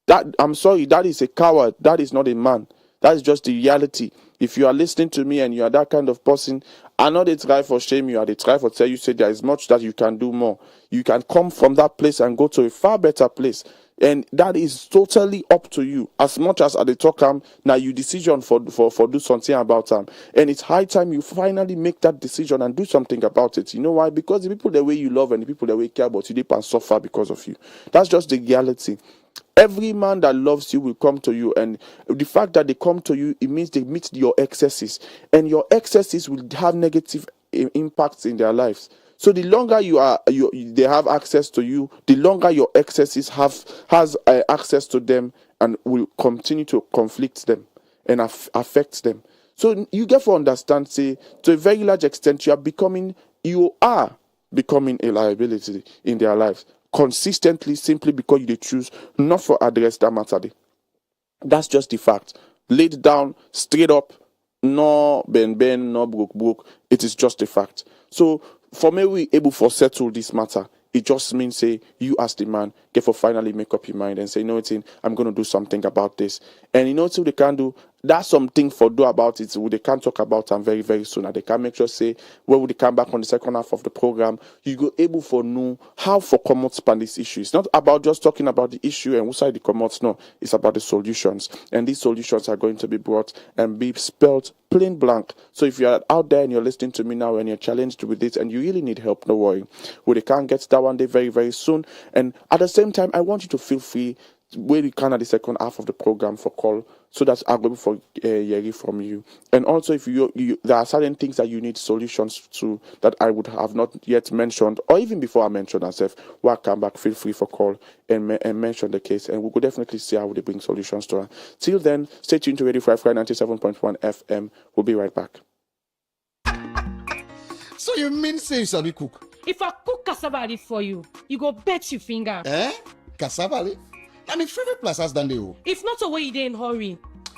That I'm sorry, that is a coward. That is not a man. That is just the reality. If you are listening to me and you are that kind of person, I know they try for shame you, or they try for tell you, say there is much that you can do more. You can come from that place and go to a far better place. And that is totally up to you. As much as at the talk now you decision for do something about them. And it's high time you finally make that decision and do something about it. You know why? Because the people the way you love and the people the way you care about you, they can suffer because of you. That's just the reality. Every man that loves you will come to you, and the fact that they come to you, it means they meet your excesses, and your excesses will have negative impacts in their lives. So the longer they have access to you, the longer your excesses has access to them, and will continue to conflict them and affect them. So you get to understand, say, to a very large extent, you are becoming a liability in their lives. Consistently, simply because they choose not for address that matter. That's just the fact. Laid down, straight up, no ben, no broke. It is just a fact. So for me, we able to settle this matter. it just means say you as the man get for finally make up your mind and say, you know what, I'm going to do something about this. And you know what they can do? That's something for do about it. They can talk about them very, very soon. And they can make sure say when we come back on the second half of the program, you go able for know how for come out span this issue. It's not about just talking about the issue and who side the come out. No, it's about the solutions. And these solutions are going to be brought and be spelled plain blank. So if you're out there and you're listening to me now and you're challenged with it and you really need help, no worry. We can get that one day very, very soon. And at the same time, I want you to feel free where you can at the second half of the program for call, so that I'll be for hearing from you. And also, if you there are certain things that you need solutions to that I would have not yet mentioned, or even before I mention myself, while I come back, feel free for call and mention the case, and we could definitely see how they bring solutions to her. Till then, stay tuned to Radio Free 97.1 FM. We'll be right back. So you mean say you sabi cook? If I cook cassava leaf for you, you go bet your finger. Cassava leaf? Na my favorite places than they. If not a way you dey in hurry,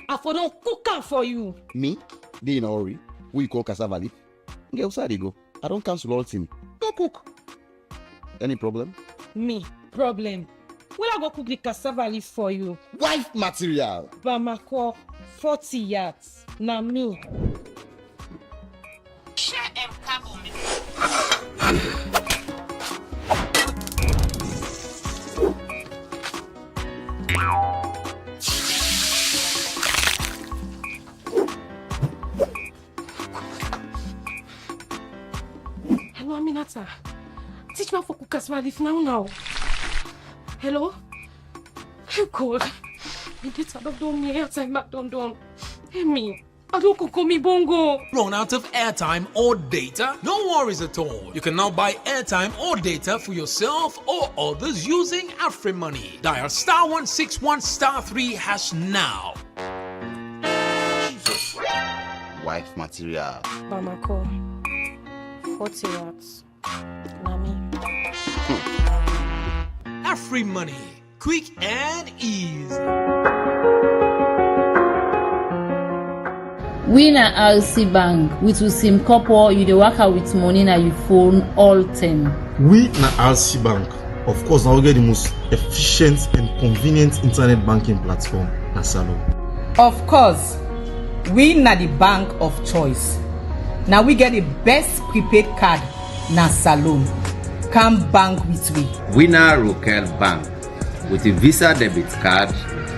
I for don't cook am for you. Me? They in a hurry? Who you call cassava leaf? Get outside you go. I don't cancel all team. Go cook. Any problem? Me, problem. Will I go cook the cassava leaf for you? Wife material. Bamako, 40 yards. Na me. Share em carbon. Hello, Aminata. Teach me how to cook cassava leaf now. Hello? Hey, God. Me data don't me airtime back don't. Hey, me. I don't cook me bongo. Run out of airtime or data? No worries at all. You can now buy airtime or data for yourself or others using AfriMoney. Dial *161*3# now. Jesus. Wife material. Bamako, 40 yards. Nami. AfriMoney. Quick and easy. We na RC Bank with Usim Couple, you dey work out with money na your phone all time. We na RC Bank, of course, now we get the most efficient and convenient internet banking platform na Salon. Of course, we na the bank of choice. Now we get the best prepaid card na Salon. Come bank with we. We na Rokel Bank. With a Visa debit card,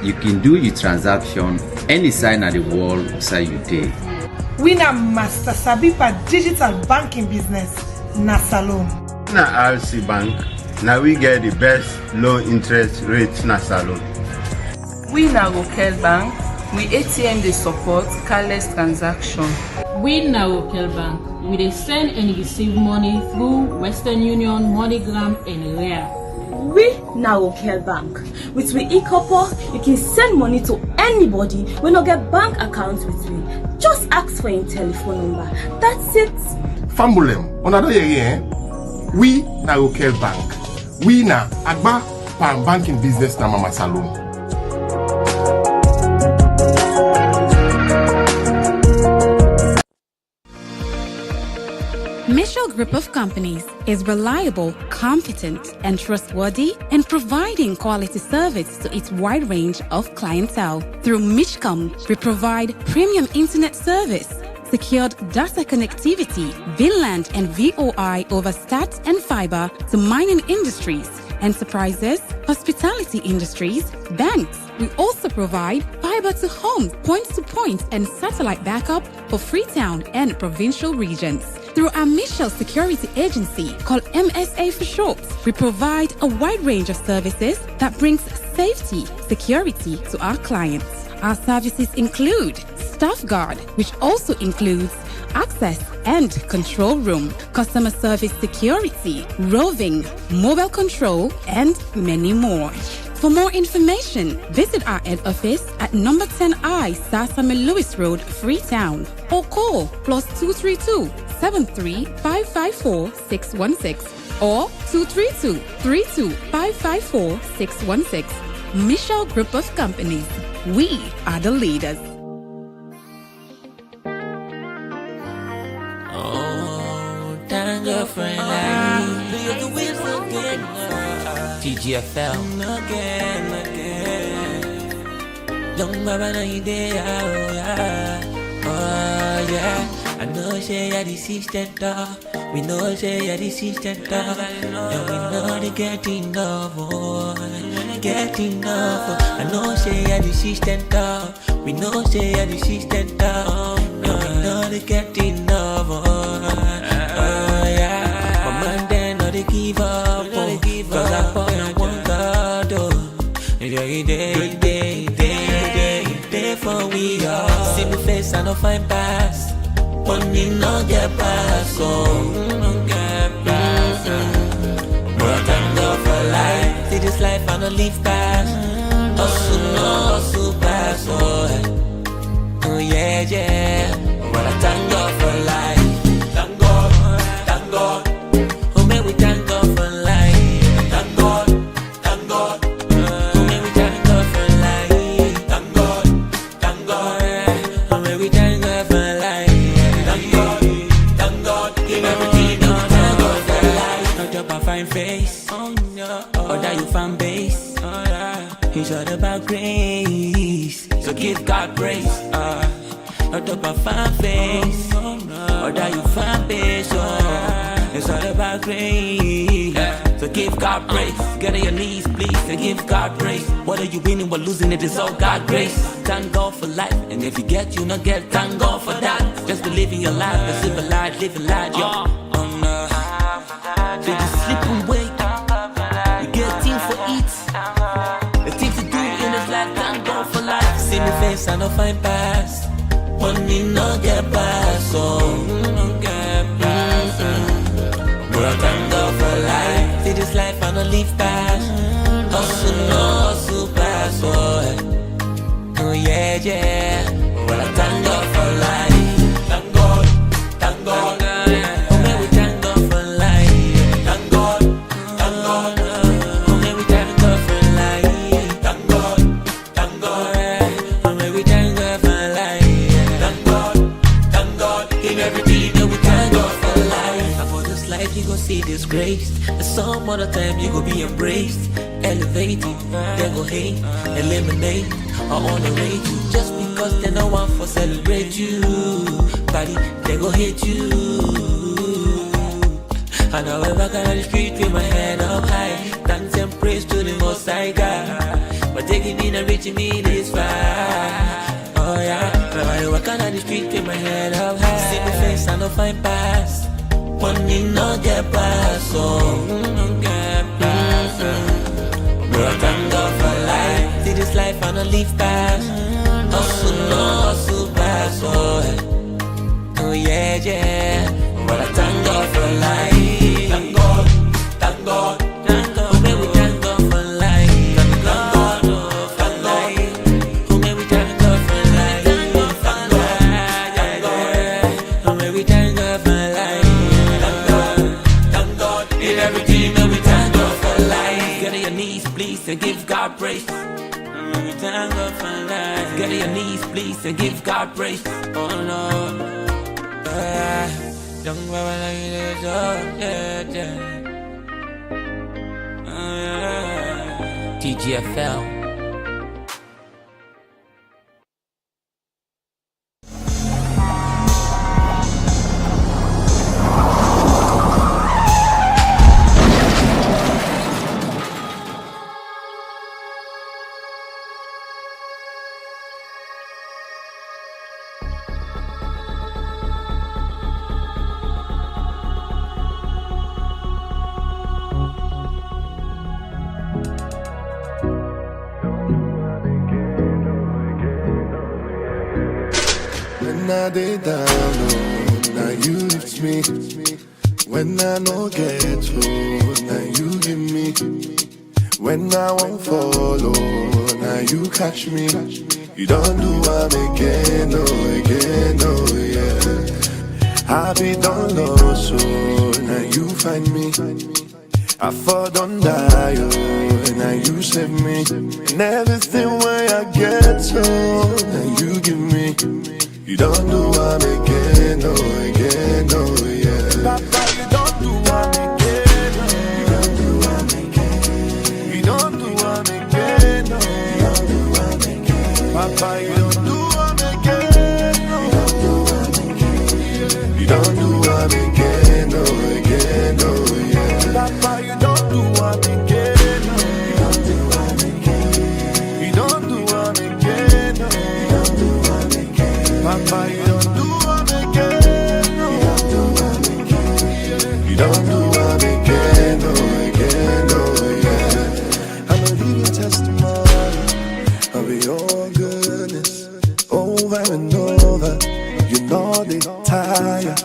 you can do your transaction any side of the world inside your day. We na Master Sabipa digital banking business na Salon. Na RC Bank, now we get the best low interest rate na Salon. We na Rokel Bank, we ATM they support careless transaction. We na Rokel Bank, we dey send and receive money through Western Union, MoneyGram and Rare. We na Rokel Bank. With we e-couple, you can send money to anybody when you get bank accounts with me. Just ask for your telephone number. That's it. Fambulem, on a doye we na Rokel Bank. We na Agba Pan banking business na Mama Salon. Michel Group of Companies is reliable, competent, and trustworthy in providing quality service to its wide range of clientele. Through Michcom, we provide premium internet service, secured data connectivity, VLAN and VOI over stats and fiber to mining industries, enterprises, hospitality industries, banks. We also provide fiber to home, point-to-point, and satellite backup for Freetown and provincial regions. Through our Michel Security Agency, called MSA for short, we provide a wide range of services that brings safety, security to our clients. Our services include Staff Guard, which also includes access and control room, customer service security, roving, mobile control, and many more. For more information, visit our head office at number 10I Samuel Lewis Road, Freetown, or call +232 73 554 616 or 232 32 554 616. Michel Group of Companies. We are the leaders. Oh, thank girlfriend like you. TGFL. Young Baba na idea, oh yeah. I know say you're the assistant dog. We know say you're the assistant dog. And we know they get enough, oh. Get enough. I know say you're the assistant dog. We know say you're the assistant dog. And we know they get enough, oh yeah. But man, they know they give up, oh. Cause I found I want God, oh. And every day for we all. See me face, I no find pass. Money no get pass, oh. No get pass, but I thank God for life. See this life, I no live past. Hustle pass, oh yeah. But I thank God for life. Thank God. Oh, may we thank God for life. Thank God. Oh, may we thank God for life. Thank God. Oh, may we thank God for life. Thank God. Give everything up. Thank God for life. Not up a fine face. Or that you fan base. It's all about grace. So give God praise. Not up a fan face. Or that you fan base. It's all about grace. So give God praise. Get on your knees, please, and give God praise. Whether you winning or losing, it is all God grace. Thank God for life. And if you get, you not get, thank God for that. Just believe in your life, and live a life, yo. So you sleep and wake. You get things for eat. The things to do in this life, thank God for life. See me face, I no find pass. Money no get pass, oh. No get pass, but I thank God for life. See this life, I no live past. Hustle pass, oh yeah. But I thank God for life. Thank God. Oh, may we thank God for life. Thank God. Oh, may we thank God for life. Thank God. Oh, may we thank God for life. Thank God. In everything that we thank God for life. And for this life, you gon' see disgraced. And some other time, you gon' be embraced. Elevated, they go hate, eliminate, or honorate you. Just because they no one for celebrate you. Buddy, they go hate you. And I went back on the street with my head up high. Thanks and praise to the Most High God. But taking me and reaching me this far. Oh yeah. Now I walk on the street with my head up high. See my face, I no find pass. Money no get pass, oh. No get pass, but I thank God for life. See this life, I no live past. Hustle pass, oh yeah. But I thank God for life. Thank God. Oh, may we thank God for life. Thank God for life. Oh, may we thank God for life. Thank God. Oh, may we thank God for life. Thank God. In everything that we thank God for life. Get on your knees, please, and give God praise. We thank God for life. Get on your knees, please, and give God praise. Oh no. Young Baba like this, oh yeah. TGFL. When I dey down, oh, now you lift me. When I no get close, now you give me. When I won't follow, now you catch me. You don't do I'm again, oh yeah. I be done low, so now you find me. I fall don't die, oh, and now you save me. And everything when I get so, now you give me. You don't do I'm again, oh yeah. Papa, you don't do I'm again, oh. You don't do I'm again. Papa, you don't do I'm again. You don't do I'm again, no again, no yeah. Papa, you don't do I'm again, no. You don't do I'm again, no. Papa, you don't do I'm again, no. You don't do I'm again, no again, no yeah. I'm a living testimony of your goodness, over and over. You know they tire.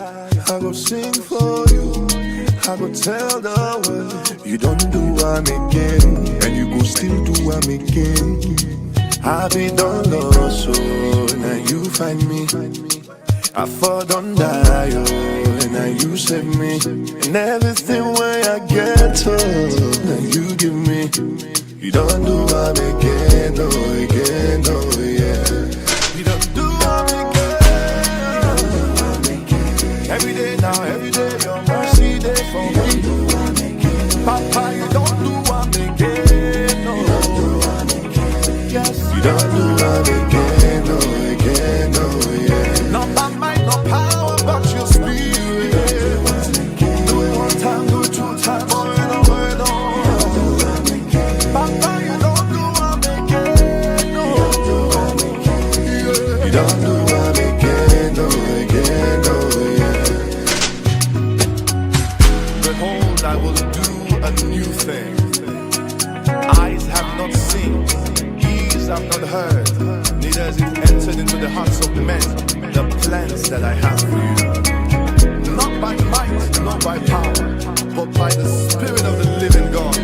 I go sing for you, I go tell the world. You don't do I'm again, and you go still do I'm again. I be done lost, so now you find me. I fall don't die, oh, and now you save me. And everything where I get to, now you give me. You don't do I'm again, no again, no yeah. You don't do I'm again. Every day now, every day, your mercy day for me. Papa, you don't do I'm again, no. Yes, you don't do I'm again, no again, no yeah. Not by might, not power, but your spirit. Do it one time, do it two times, or in a word on. Papa, you don't do I'm again, no. You don't do I'm again, no again, no yeah. Behold, I will do a new thing. Eyes have not seen, ears have not heard, neither has it entered into the hearts of men, the plans that I have for you. Not by might, not by power, but by the Spirit of the living God.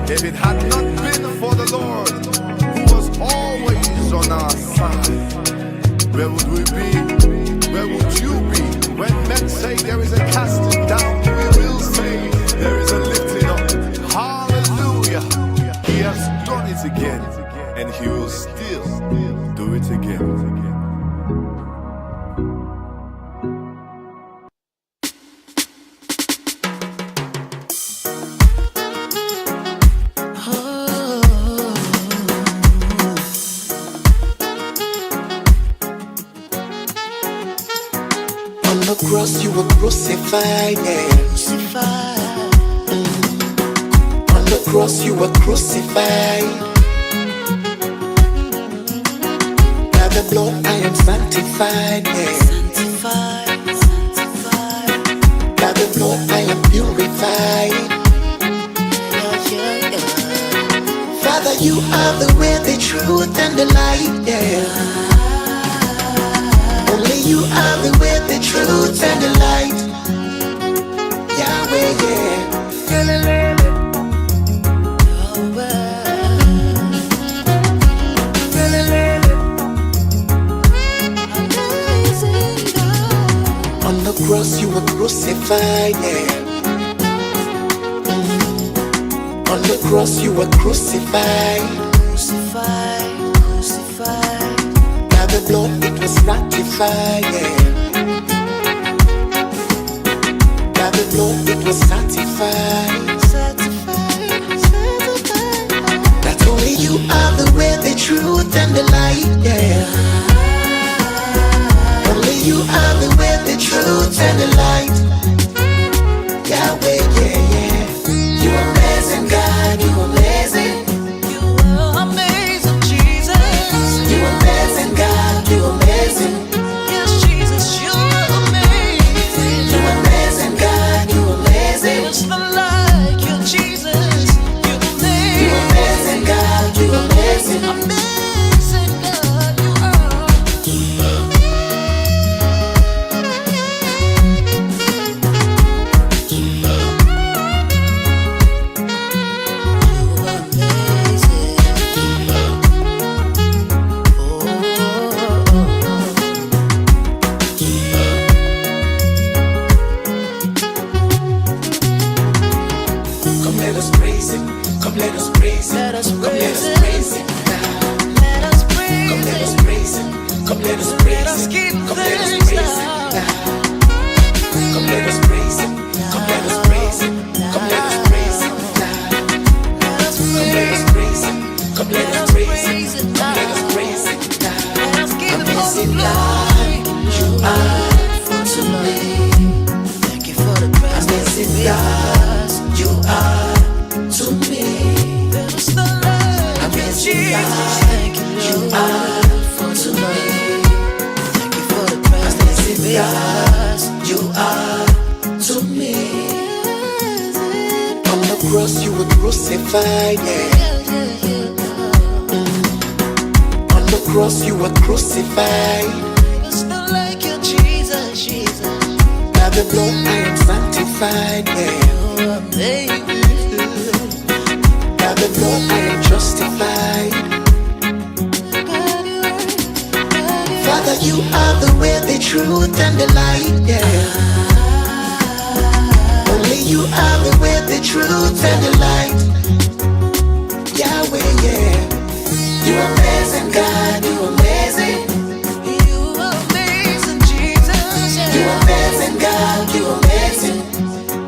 If it had not been for the Lord, who was always on our side, where would we be? Where would you be? When men say there is a casting down, we will say there is a lifting up. Hallelujah. He has done it again, and he will still do it again. On the cross you were crucified, yeah. On the cross you were crucified. By the blood I am sanctified, yeah. By the blood I am purified. Father, you are the way, the truth, and the light, yeah. Only you are the way, the truth, and the light. Yahweh, yeah. On the cross you were crucified, yeah. On the cross you were crucified. By the blood it was ratified, yeah. By the blood it was certified. That only you are the way, the truth, and the light, yeah. Only you are the way, the truth, and the light. Yahweh, yeah, yeah. You amazing God, you amazing. You are amazing, Jesus. You amazing God, you amazing. Yes, Jesus, you are amazing. You amazing God, you amazing. There's none like you, Jesus. You amazing. You amazing God, you amazing. Amazing God, you are. Come let us praise Him. Come let us praise Him. Come let us praise Him now. Come let us praise Him. Come let us praise Him. Come let us praise Him now. Come let us praise Him. Come let us praise Him. Come let us praise Him now. Come let us praise Him. Come let us praise Him. Come let us praise Him. God, you are to me. Thank you for the amazing God, you are to me. Amazing God, you are to me. Thank you for the amazing God, you are to me. On the cross you were crucified, yeah. On the cross you were crucified. It's not like you, Jesus, Jesus. By the blood I am sanctified, yeah. By the blood I am justified. Father, you are the way, the truth, and the light, yeah. Only you are the way, the truth, and the light. Yahweh, yeah. You amazing God, you amazing. You amazing Jesus, yeah. You amazing God, you amazing.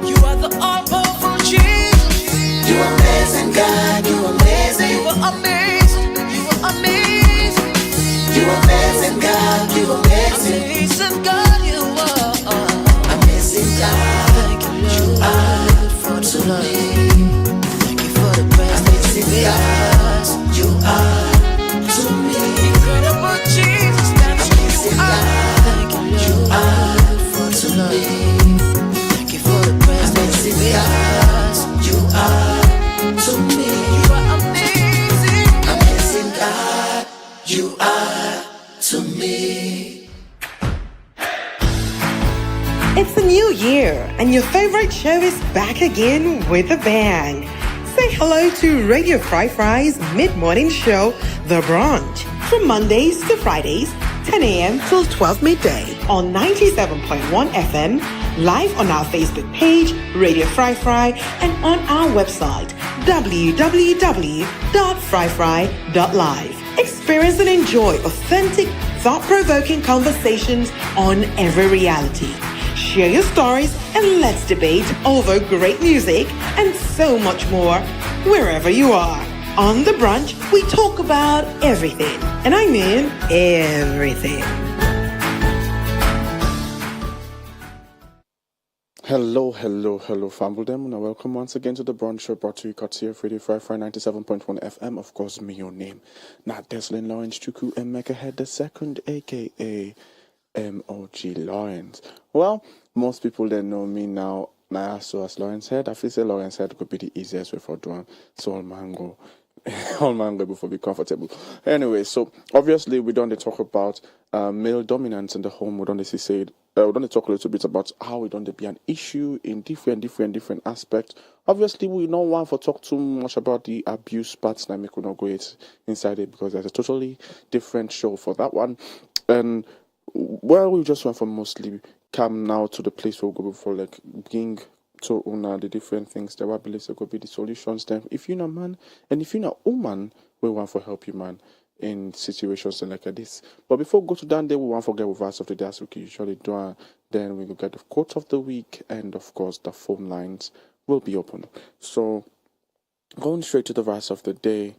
You are the all-powerful Jesus. You amazing God, you amazing. You are amazing, you are amazing. You amazing God, you amazing. Amazing God, you are. Amazing God, you are for tonight. Thank you for the best. Amazing God, you are to me. Incredible Jesus, that's who you are. You are for tonight. Thank you for the best. Amazing God, you are to me. You are amazing. Amazing God, you are to me. It's a new year, and your favorite show is back again with a bang. Say hello to Radio Fry's mid-morning show, The Brunch, from Mondays to Fridays, 10 a.m. till 12 midday on 97.1 FM, live on our Facebook page, Radio Fry, and on our website, www.fryfry.live. Experience and enjoy authentic, thought-provoking conversations on every reality. Share your stories and let's debate over great music and so much more wherever you are. On The Brunch, we talk about everything, and I mean everything. Hello, Fambledem, and welcome once again to the Brunch Show brought to you courtesy of Radio Fry 97.1 FM. Of course, me, your name, not Deslin Lawrence Chuku Emeka Head the second, aka MOG Lawrence. Well, most people that know me now, so as Lawrence Head, I feel say Lawrence Head could be the easiest way for doing Soul Mango. All mango before be comfortable. Anyway, so obviously we don't talk about male dominance in the home. We don't talk a little bit about how it don't be an issue in different aspects. Obviously, we don't want to talk too much about the abuse parts. Now, we could not go inside it because there's a totally different show for that one. And well, we just want for mostly come now to the place where we go before like bring to una the different things that we believe could be the solutions. Then, if you're a man and if you're a woman, we want to help you, man, in situations like this. But before we go to that, day, we won't forget with verse of the day as we usually do. Then we will get the quote of the week, and of course, the phone lines will be open. So, going straight to the verse of the day,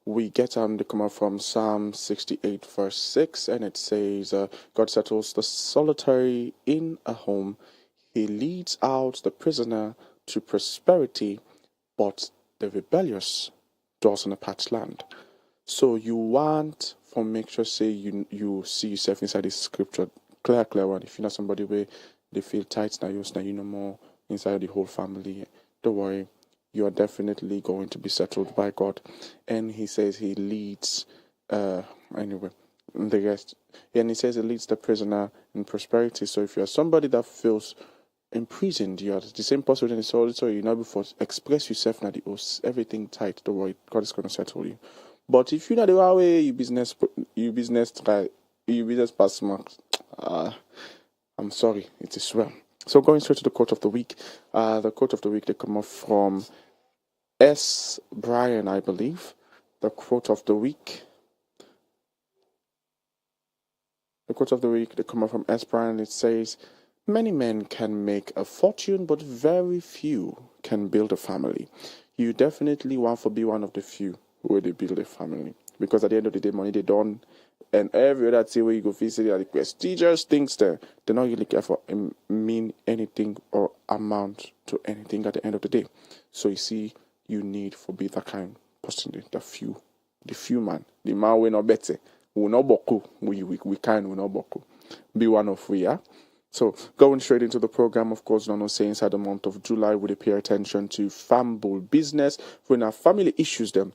we get the comment from Psalm 68, verse 6, and it says, God settles the solitary in a home. He leads out the prisoner to prosperity, but the rebellious dwells in a parched land. So you want for make sure say you see yourself inside this scripture, clear one. If you're not somebody where they feel tight now, you know more inside the whole family, don't worry. You are definitely going to be settled by God. And he says he leads, anyway, the rest. And he says he leads the prisoner in prosperity. So if you're somebody that feels imprisoned, you are the same person in the soul, so you know before express yourself now, everything tight, don't worry, God is going to settle you. But if you're not the right way, you business person, I'm sorry, it is well. So going straight to the quote of the week. The quote of the week, they come off from S. Bryan, I believe. The quote of the week. They come off from S. Bryan. It says, many men can make a fortune, but very few can build a family. You definitely want to be one of the few who will build a family. because at the end of the day, money they done, and every other thing where you go visit the prestigious things there, they're not really care for mean anything or amount to anything at the end of the day. So you see, you need for be that kind person, the few man, the man we not better, we not boku, we kind we not boku. Be one of we, yeah. So going straight into the program, of course, no say inside the month of July, we pay attention to family business when our family issues them.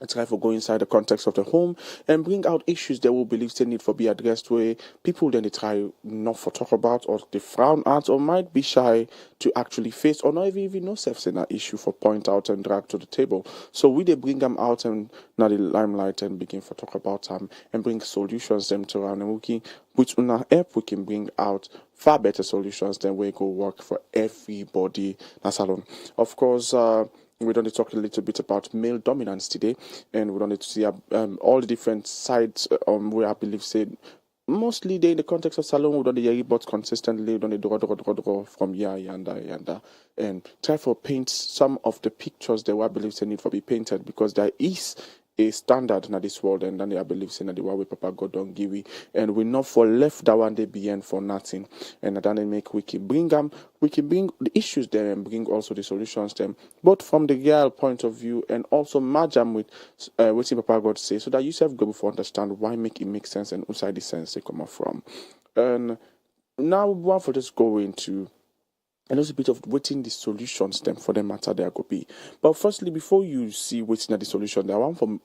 It's time for go inside the context of the home and bring out issues that we believe still need for be addressed where people then they try not for talk about or they frown at or might be shy to actually face or not even know self in that issue for point out and drag to the table. So we they bring them out and now the limelight and begin for talk about them and bring solutions them to around and we can which on our app we can bring out far better solutions than we go work for everybody. That's alone. Of course, we're going to talk a little bit about male dominance today, and we're going to see all the different sides where I believe said mostly they in the context of salon we don't hear but consistently we don't draw from yanda and try for paint some of the pictures that I believe they need for be painted because there is a standard in this world and then I believe saying that the way Papa God don't give we and we not for left that one day behind for nothing and then they make we can bring the issues there and bring also the solutions them both from the real point of view and also merge them with what Papa God say so that you self go before understand why make it make sense and outside the sense they come from. And now one for just go into and also a bit of waiting the solutions them for the matter there could be. But firstly, before you see waiting at the solution, there one from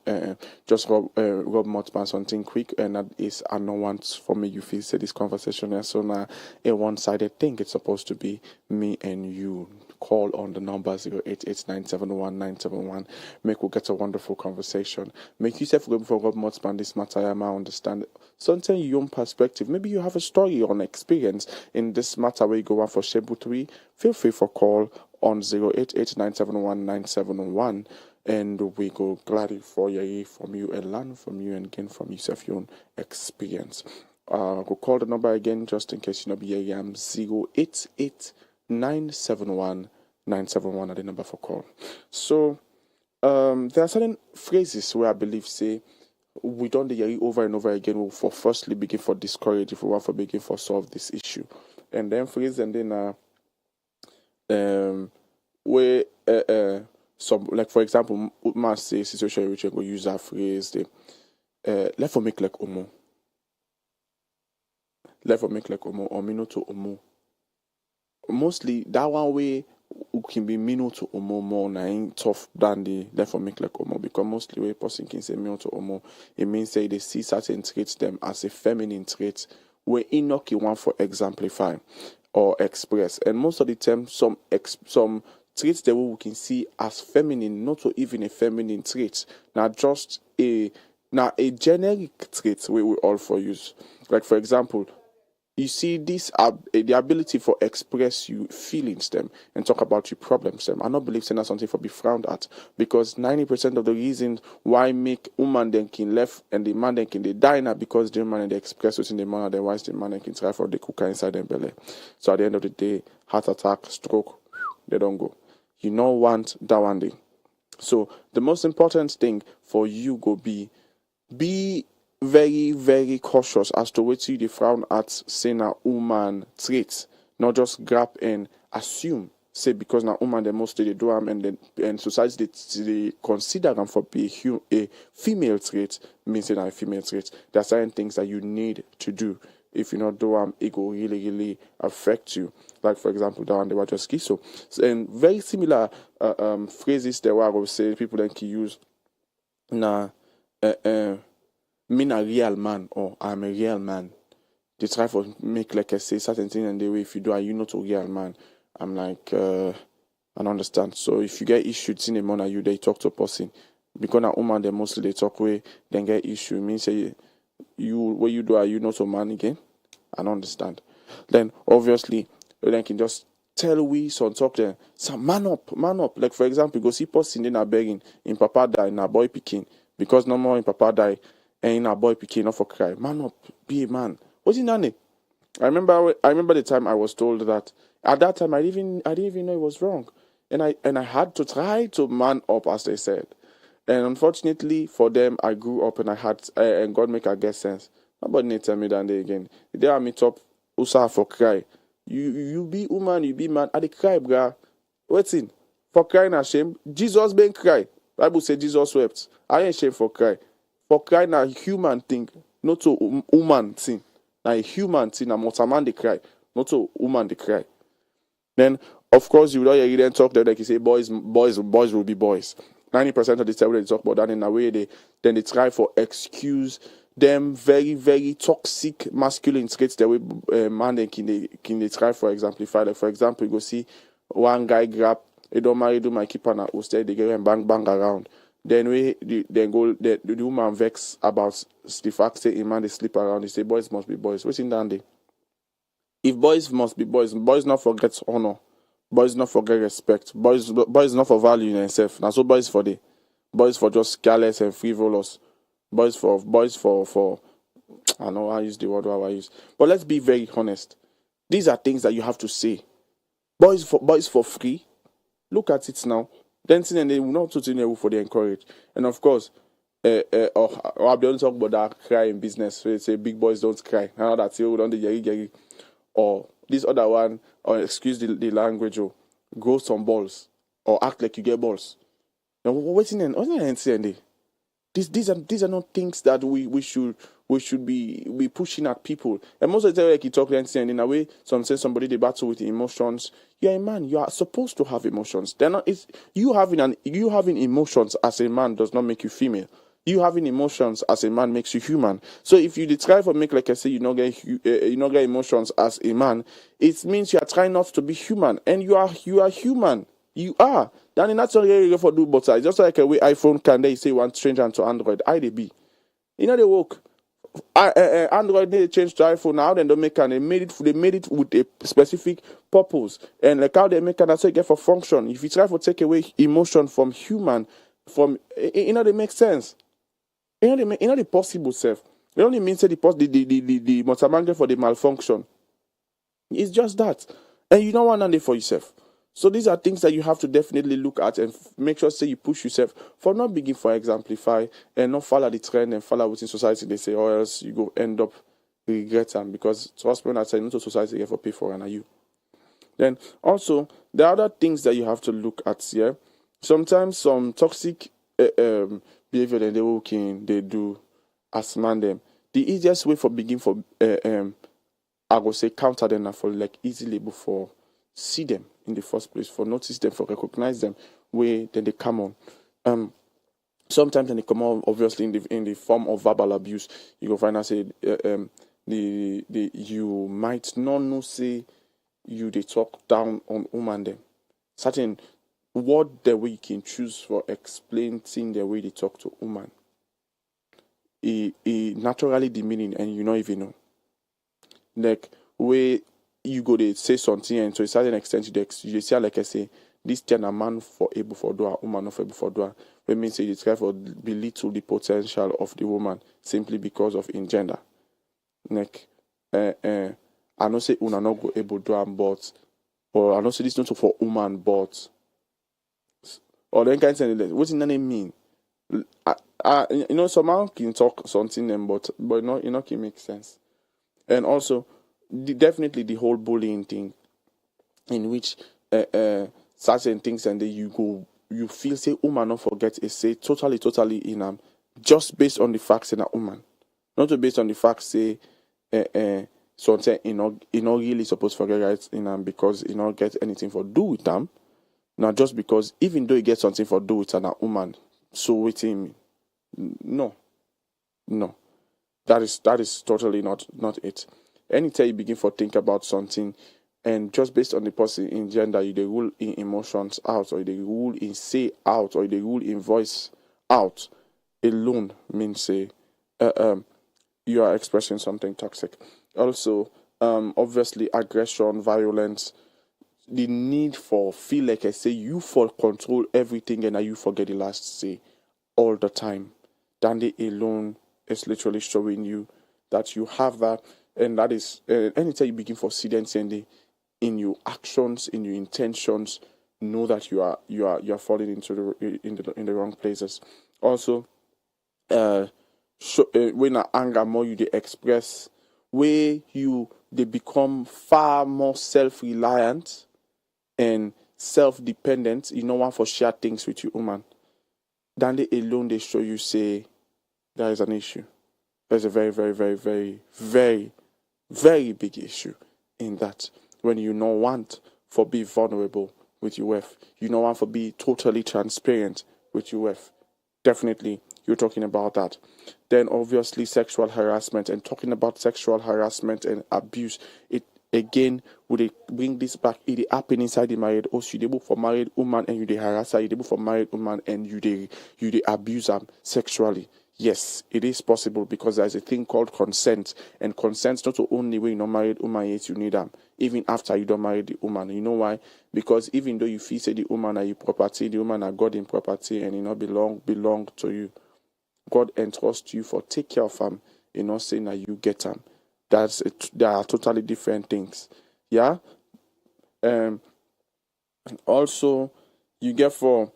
just Rob Motzman something quick, and that is I know once for me you feel say this conversation here. So now a one-sided thing. It's supposed to be me and you. Call on the number 0889719171. Make we get a wonderful conversation. Make yourself go before Rob Motzman this matter. I might understand something your own perspective. Maybe you have a story or an experience in this matter where you go on for Shebu 3. Feel free for call on 0889719171 and we go gladly for you from you and learn from you and gain from yourself your own experience. Go call the number again just in case you know be here. 0889719171 at the number for call. So there are certain phrases where I believe say we don't hear it over and over again for firstly begin for discourage if we want for begin for solve this issue. And then phrase and then where some like for example must say situation which go use that phrase they let for make like omo. Let for make like omo or mino to omo. Mostly that one way can be mino to omo more na tough than the let for make like omo because mostly way person can say mino to omo it means say they see certain traits them as a feminine trait where Enoch you want for exemplify or express and most of the time some traits that we can see as feminine not even a feminine trait now just a generic trait we will all for use like for example you see this the ability for express you feelings them and talk about your problems them. I don't believe that's something for be frowned at because 90% of the reasons why make woman then can left and the man then can they die now because the man they express within the man otherwise the man then can try for the cooker inside them belly. So at the end of the day, heart attack, stroke, they don't go. You don't want that one day. So the most important thing for you go be very, very cautious as to what you frown at saying a woman traits, not just grab and assume. Say because now woman they mostly they do them and society they consider them for be a female trait means a female trait. There are certain things that you need to do. If you not do them, it will really, really affect you. Like for example, that one they were just schizo. And very similar phrases there were I would say people then can use mean a real man or I'm a real man. They try for make like I say certain thing and the way if you do are you not a real man. I'm like I don't understand. So if you get issues in the morning you they talk to a person. Because a woman they mostly they talk way then get issue. It means say you what you do are you not a man again? I don't understand. Then obviously they can just tell we some talk there. So man up. Like for example, go see person in a begging in papa die in a boy picking because no more in papa die. And in a boy picking off for cry. Man up, be a man. What's in that? I remember the time I was told that at that time I didn't even know it was wrong. And I had to try to man up as they said. And unfortunately for them, I grew up and I had and God make I get sense. Nobody need tell me that day again. The day I meet up, usa for cry. You be woman, you be man. I dey cry, bruh. Waiting for crying a shame. Jesus been cry. Bible say Jesus wept. I ain't shame for cry. For cry na human thing, not a woman thing. Na a human thing. Na most a man they cry, not a woman they cry. Then of course you don't hear them talk there like you say boys will be boys. 90% of the time they talk about that in a way they try for excuse them very very toxic masculine traits the way man they can they try for exemplify. Like for example, you go see one guy grab they don't marry do my keeper na instead they get him bang around. Then the woman vex about the fact say a man they sleep around. They say boys must be boys. What's in that day? If boys must be boys not forget honor. Boys not forget respect. Boys not for value in themselves. Now so boys for the boys for just careless and frivolous. Boys for I know I use the word I use. But let's be very honest. These are things that you have to say. Boys for free. Look at it now. Dancing and they will not totally for the encourage. And of course, I don't talk about that cry in business. So they say big boys don't cry. Now that's you don't the yeri. Or this other one, or excuse the language, or grow some balls, or act like you get balls. Now, what's in the These are not things that we should be pushing at people. And most of the time, like you talk and in a way, somebody they battle with emotions. You're a man. You are supposed to have emotions. They're not. It's you having emotions as a man does not make you female. You having emotions as a man makes you human. So if you try for make like I say you not get emotions as a man, it means you are trying not to be human, and you are human. You are. Then that's not really for do both sides. Just like a way iPhone can they say one change to Android, they be. You know they work. Android they changed to iPhone now. Then they make and they made it with a specific purpose, and like how they make and that's get for function. If you try to take away emotion from human, they make sense. The possible self. It only means the motamanga for the malfunction. It's just that. And you don't want none for yourself. So these are things that you have to definitely look at and make sure say you push yourself for not begin for exemplify and not follow the trend and follow within society they say, or else you go end up regret them because trust me when I say not to society get for pay for and you. Then also the other things that you have to look at here. Sometimes some toxic behavior that they do as man them. The easiest way for begin for I go say counter them and for like easily before see them in the first place, for notice them, for recognize them where then they come on. Sometimes when they come on obviously in the form of verbal abuse. You go find out say the you might not know say you they talk down on woman them. Certain what the way you can choose for explaining the way they talk to woman. It naturally demeaning and you not even know. Like where you go to say something and to a certain extent you say like I say, this thing a man for able for do a woman not for able for do a when means you try for belittle the potential of the woman simply because of in gender. Like I know say una not go able do am but or I know say this not for woman but or then kind of what does that mean? Some man can talk something but not can make sense. And also definitely the whole bullying thing in which certain things and then you feel say woman not forget is say totally in just based on the facts in a woman. Not based on the facts say something not really supposed to forget right in because it not get anything for do with them. Now just because even though you get something for do with a woman, so waiting no. That is totally not it. Anytime you begin for think about something and just based on the person in gender, you they rule in emotions out or they rule in say out or they rule in voice out alone means say you are expressing something toxic. Also, obviously aggression, violence, the need for feel like I say you for control everything and you forget the last say all the time. Dandy alone is literally showing you that you have that, and that is anytime you begin for sedence in your actions, in your intentions, know that you are falling into the wrong places. Also, when anger more you they express, where you they become far more self-reliant and self-dependent. You know, one for share things with you, woman. Then they alone they show you say there is an issue. There's a very, very, very, very, very, very big issue in that. When you don't want for be vulnerable with your wife, you don't want for be totally transparent with your wife. Definitely, you're talking about that. Then obviously sexual harassment, and talking about sexual harassment and abuse, it again would it bring this back. It happen inside the married house. You able for married woman and you the harass her. You able for married woman and you the abuse them sexually. Yes, it is possible because there's a thing called consent, and consent not only when you're not married woman yet you need them, even after you don't marry the woman. You know why? Because even though you feel say the woman are your property, the woman are God in property, and it not belong to you. God entrusts you for take care of them. You not saying that you get them. They are totally different things. Yeah. Also, you get for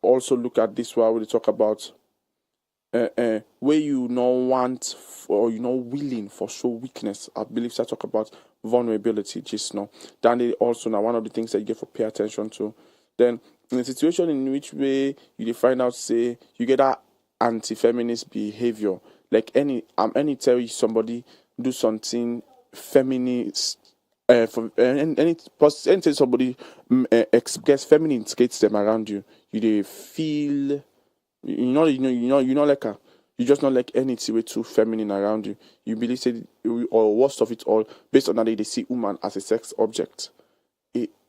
also look at this while we talk about where you not want or you not willing for show weakness. I believe I talk about vulnerability just now. Then they also now one of the things that you get for pay attention to. Then in a situation in which way you find out say you get that anti-feminist behavior, like any tell you somebody do something feminist. Anytime somebody express feminine traits them around you, they feel you know like her. You just not like anything way too feminine around you. You believe say, or worst of it all, based on that they see woman as a sex object.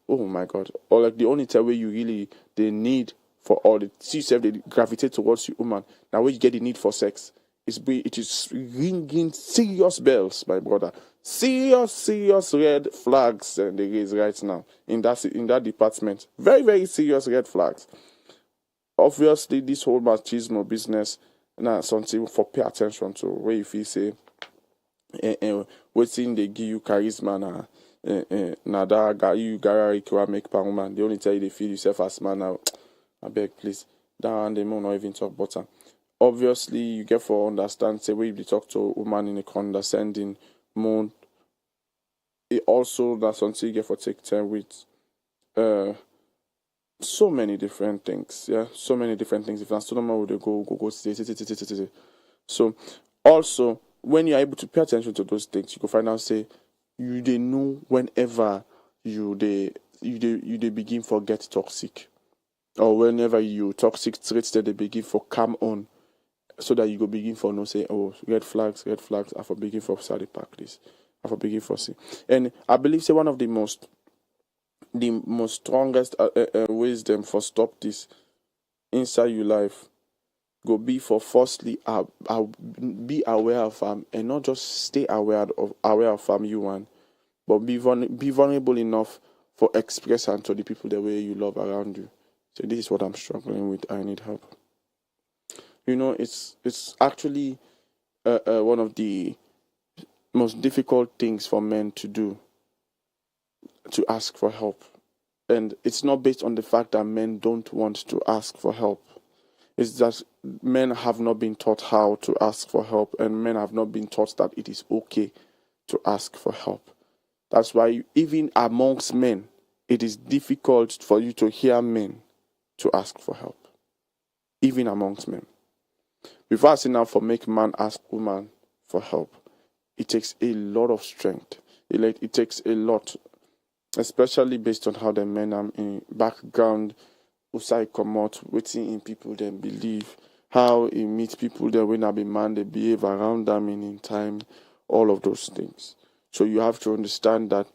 Oh my God! Or like the only time where you really the need for all the see yourself they gravitate towards you woman. Now where you get the need for sex, it is ringing serious bells, my brother. Serious red flags and they raise right now in that department. Very, very serious red flags. Obviously, this whole machismo business now something for pay attention to. Where if you say, waiting they give you charisma now, now that guy you gotta make per woman. They only tell you they feel yourself as man now. I beg please, that and they may not even talk butter. Obviously, you get for understand say when you talk to a woman in a condescending mode. It also that's something you get for take time with. So many different things, yeah. So many different things. If that's normal, would go say. So also when you're able to pay attention to those things, you can find out say you they know whenever you they begin for get toxic, or whenever you toxic traits that they begin for come on, so that you go begin for no say red flags. I for begin for study pack this. I for begin for see, and I believe say one of the most strongest wisdom for stop this inside your life go be for firstly be aware of and not just stay aware of you want, but be vulnerable enough for expressing to the people the way you love around you. So this is what I'm struggling with. I need help. You know, it's actually one of the most difficult things for men to do, to ask for help. And it's not based on the fact that men don't want to ask for help. It's that men have not been taught how to ask for help, and men have not been taught that it is okay to ask for help. That's why even amongst men, it is difficult for you to hear men to ask for help. Even amongst men. Before I say now for make man ask woman for help, it takes a lot of strength. It takes a lot, especially based on how the men are in background, usai come out, waiting in people then believe, how he meet people that when I be man they behave around them in time, all of those things. So you have to understand that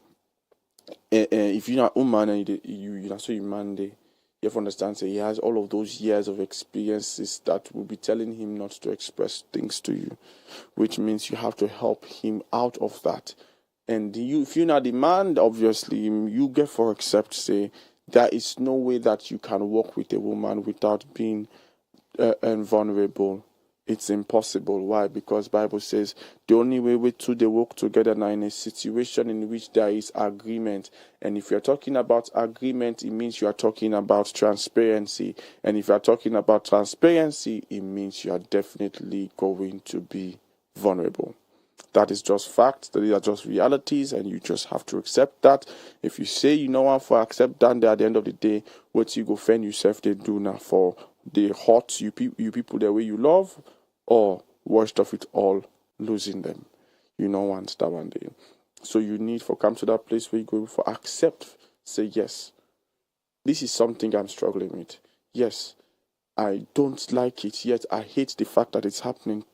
if you're not a woman and you not so you man they, you have to understand that he has all of those years of experiences that will be telling him not to express things to you, which means you have to help him out of that. And if you're not the man, obviously, you get for accept, say, there is no way that you can work with a woman without being vulnerable. It's impossible. Why? Because Bible says the only way two they work together now in a situation in which there is agreement. And if you're talking about agreement, it means you are talking about transparency. And if you are talking about transparency, it means you are definitely going to be vulnerable. That is just facts. These are just realities, and you just have to accept that. If you say you know what for accept that, at the end of the day, what you go find yourself they do now for the hurt you people the way you love, or worst of it all, losing them. You know want that one day. So you need for come to that place where you go for accept. Say yes, this is something I'm struggling with. Yes, I don't like it, yet I hate the fact that it's happening.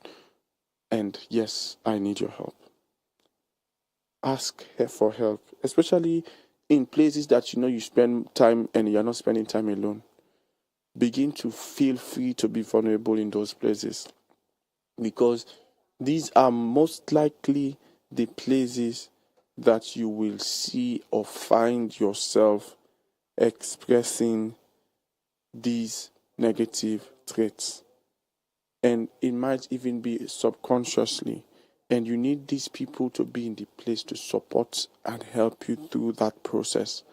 And yes, I need your help. Ask her for help, especially in places that you know you spend time and you're not spending time alone. Begin to feel free to be vulnerable in those places, because these are most likely the places that you will see or find yourself expressing these negative traits. And it might even be subconsciously. And you need these people to be in the place to support and help you through that process,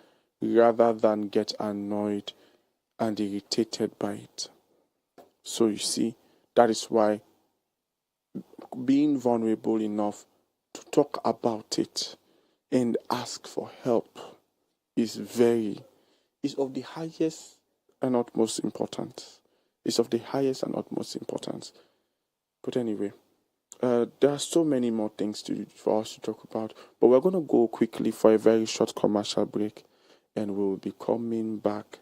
rather than get annoyed and irritated by it. So you see, that is why being vulnerable enough to talk about it and ask for help is of the highest and utmost importance. It's of the highest and utmost importance. But anyway, there are so many more things for us to talk about. But we're going to go quickly for a very short commercial break, and we'll be coming back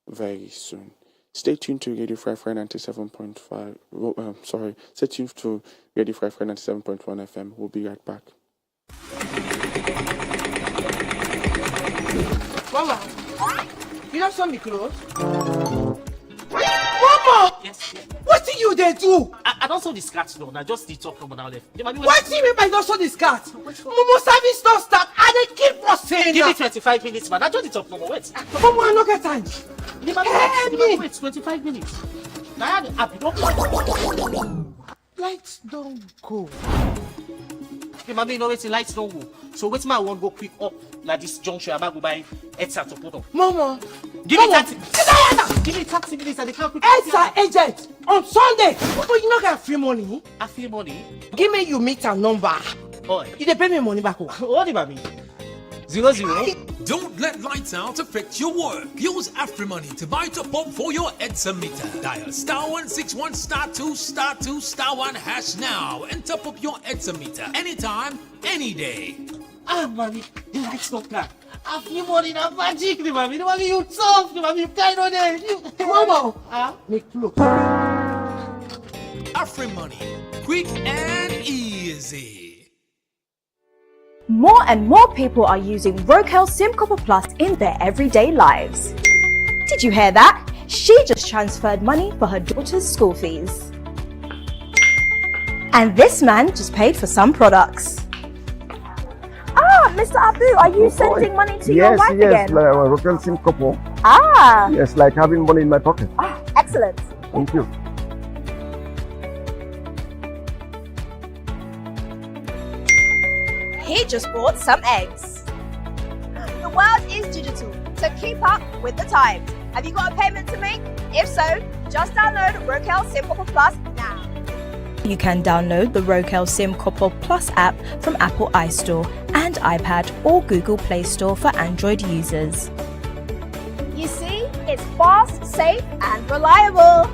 very soon. Stay tuned to Radio Free 97.5. Stay tuned to Radio Free 97.1 FM. We'll be right back. Mama, you don't saw me clothes? Mama! Yes. What do you they do? I don't saw the skirt though. I just the top from now left. What do you mean by not saw the skirt? Momo service don't start and they keep for saying give me 25 minutes, man. I just the top number. Wait. Mama, I no get time. Wait, 25 minutes. Now I don't. Lights don't go. Okay, mommy, you know wait, lights don't go. So wait, my one go quick up like this junction. I'm go buy headset to put on. Mama, give me 30. Give me 30 minutes and they can't quick. Headset agent on Sunday. But you not get free money. A free money? Give me your meter number. Oh, you dey pay me money back. What do you mean? 00. Don't let lights out affect your work. Use AfriMoney to buy top up for your EDSA meter. Dial *161 *2 *2 *1 hash now and top up your EDSA meter anytime, any day. Mommy, the lights don't come. AfriMoney na magic, mommy. Mommy, you tough, mommy. You kind of there. Mama, make clothes. AfriMoney, quick and easy. More and more people are using Rokel SIM Copper Plus in their everyday lives. Did you hear that? She just transferred money for her daughter's school fees. And this man just paid for some products. Ah, Mr. Abu, are you sending money to your wife again? Yes, like Rokel SIM Copper. Ah. Yes, like having money in my pocket. Ah, excellent. Thank you. He just bought some eggs. The world is digital, so keep up with the times. Have you got a payment to make? If so, just download Rokel SIM Copper Plus now. You can download the Rokel SIM Copper Plus app from Apple iStore and iPad or Google Play Store for Android users. You see, it's fast, safe and reliable.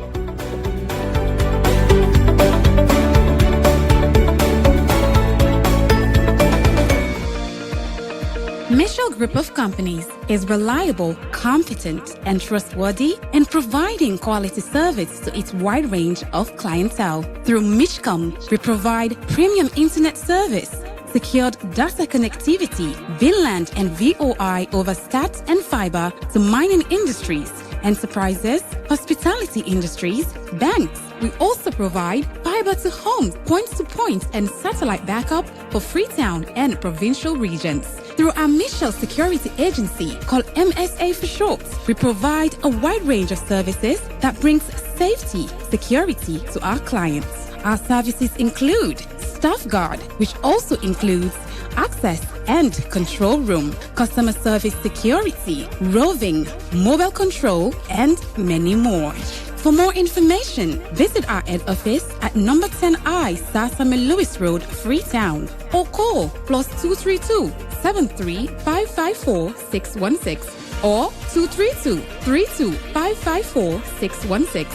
Michel Group of Companies is reliable, competent, and trustworthy in providing quality service to its wide range of clientele. Through Mishcom, we provide premium internet service, secured data connectivity, VLAN and VOI over stats and fiber to mining industries, enterprises, hospitality industries, banks. We also provide fiber to homes, point-to-point, and satellite backup for Freetown and provincial regions. Through our Michel Security Agency, called MSA for short, we provide a wide range of services that brings safety, security to our clients. Our services include staff guard, which also includes access and control room, customer service security, roving, mobile control, and many more. For more information, visit our head office at number 10I Sasame Lewis Road, Freetown, or call +232 73 554 616 or 232 32 554 616.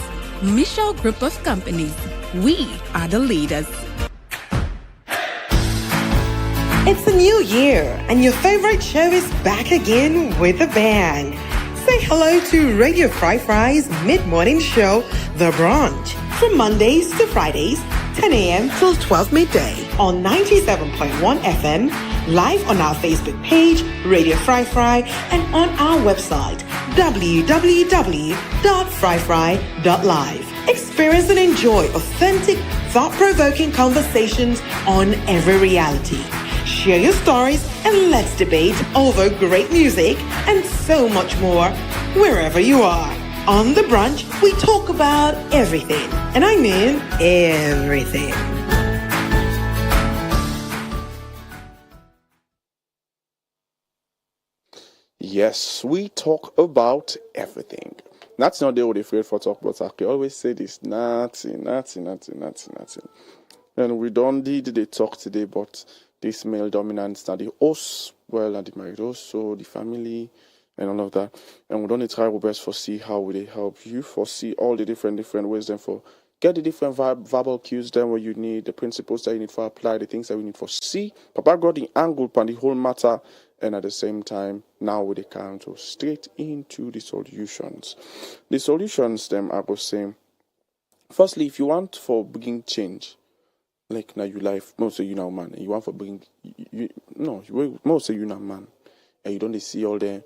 Michelle Group of Companies. We are the leaders. It's a new year, and your favorite show is back again with a bang. Say hello to Radio Fry's mid-morning show, The Brunch, from Mondays to Fridays, 10 a.m. till 12 midday on 97.1 FM, live on our Facebook page, Radio Fry, and on our website, www.fryfry.live. Experience and enjoy authentic, thought-provoking conversations on every reality. Share your stories and let's debate over great music and so much more wherever you are. On The Brunch, we talk about everything, and I mean everything. Yes, we talk about everything. That's not the only afraid for talk, but I can always say this, nothing. And we don't need the talk today, but this male dominance, now the host, well, and the married host, so the family, and all of that. And we don't need to try our best for see how will they help you, for see all the different ways, then for get the different verbal cues, then what you need, the principles that you need for apply, the things that we need for see. Papa got the angle on the whole matter, and at the same time, now we can go straight into the solutions. The solutions, them I was saying, firstly, if you want for bringing change, like now you life, most of you now man, and you want for bring most of you now man, and you don't see all the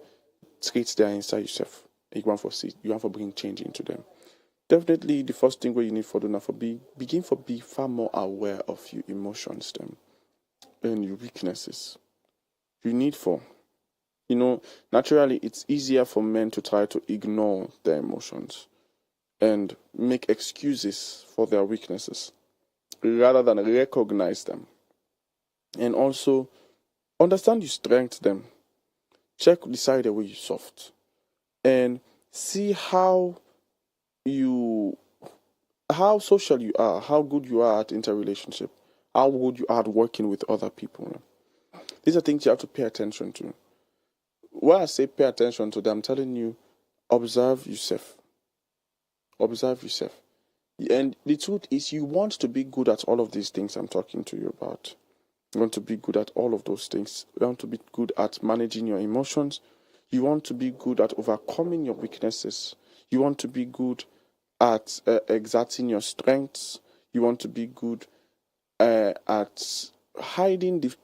traits there inside yourself. You want for bring change into them. Definitely, the first thing where you need for do now for begin for be far more aware of your emotions, them, and your weaknesses. You need for, naturally it's easier for men to try to ignore their emotions and make excuses for their weaknesses, rather than recognize them. And also, understand your strengths them. Check the side where you're soft. And see how social you are, how good you are at interrelationship, how good you are at working with other people. These are things you have to pay attention to. When I say pay attention to them, I'm telling you, observe yourself. Observe yourself. And the truth is, you want to be good at all of these things I'm talking to you about. You want to be good at all of those things. You want to be good at managing your emotions. You want to be good at overcoming your weaknesses. You want to be good at exerting your strengths. You want to be good at hiding the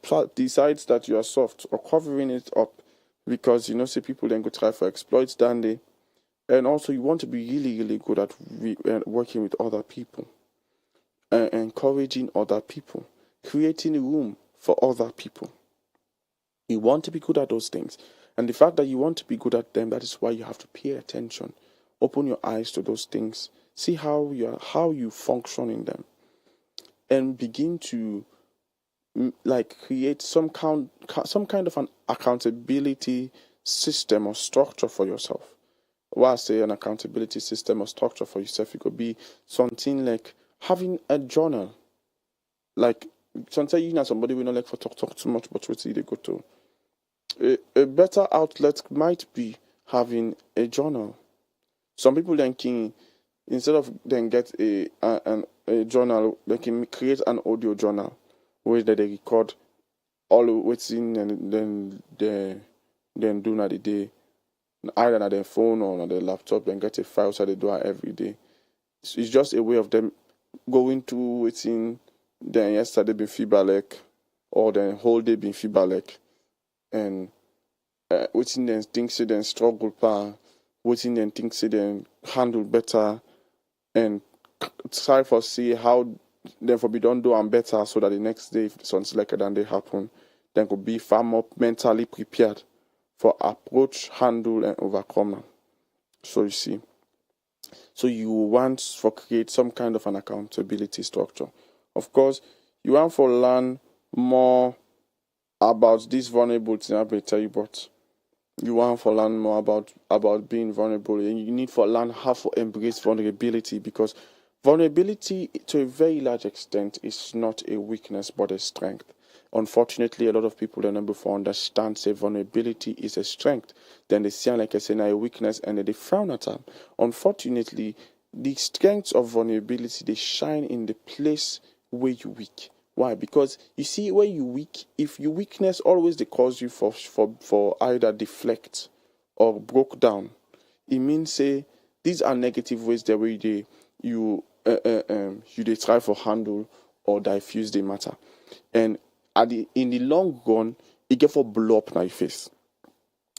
sides that you are soft, or covering it up, because say people then go try for exploits, don't they? And also you want to be really, really good at working with other people, encouraging other people, creating room for other people. You want to be good at those things, and the fact that you want to be good at them, that is why you have to pay attention, open your eyes to those things, see how you function in them, and begin to create some kind of an accountability system or structure for yourself. When I say an accountability system or structure for yourself, it could be something like having a journal. Like sometimes you know somebody will not like for talk too much, but what they go to. A better outlet might be having a journal. Some people then can, instead of then get a journal, they can create an audio journal where they record all what's in, and then do na the day, either on their phone or on their laptop, and get a file so they do it every day. So it's just a way of them going to what's in. Then yesterday been feedback, or the whole day been feedback, and what's in them things they then struggle pa, what's in them things they then handle better, and try for see how therefore be done do and better, so that the next day, if something like that they happen, then could be far more mentally prepared for approach, handle, and overcome. So you see, So you want for create some kind of an accountability structure. Of course, you want for learn more about this vulnerable thing, I will tell you, but you want to learn more about being vulnerable, and you need to learn how to embrace vulnerability, because vulnerability to a very large extent is not a weakness but a strength. Unfortunately, a lot of people don't able to understand say vulnerability is a strength. Then they see like I say a weakness and then they frown at them. Unfortunately, the strengths of vulnerability they shine in the place where you weak. Why? Because you see, when you weak, if your weakness always they cause you for either deflect or broke down, it means say these are negative ways the way you they try for handle or diffuse the matter, and in the long run it get for blow up na your face.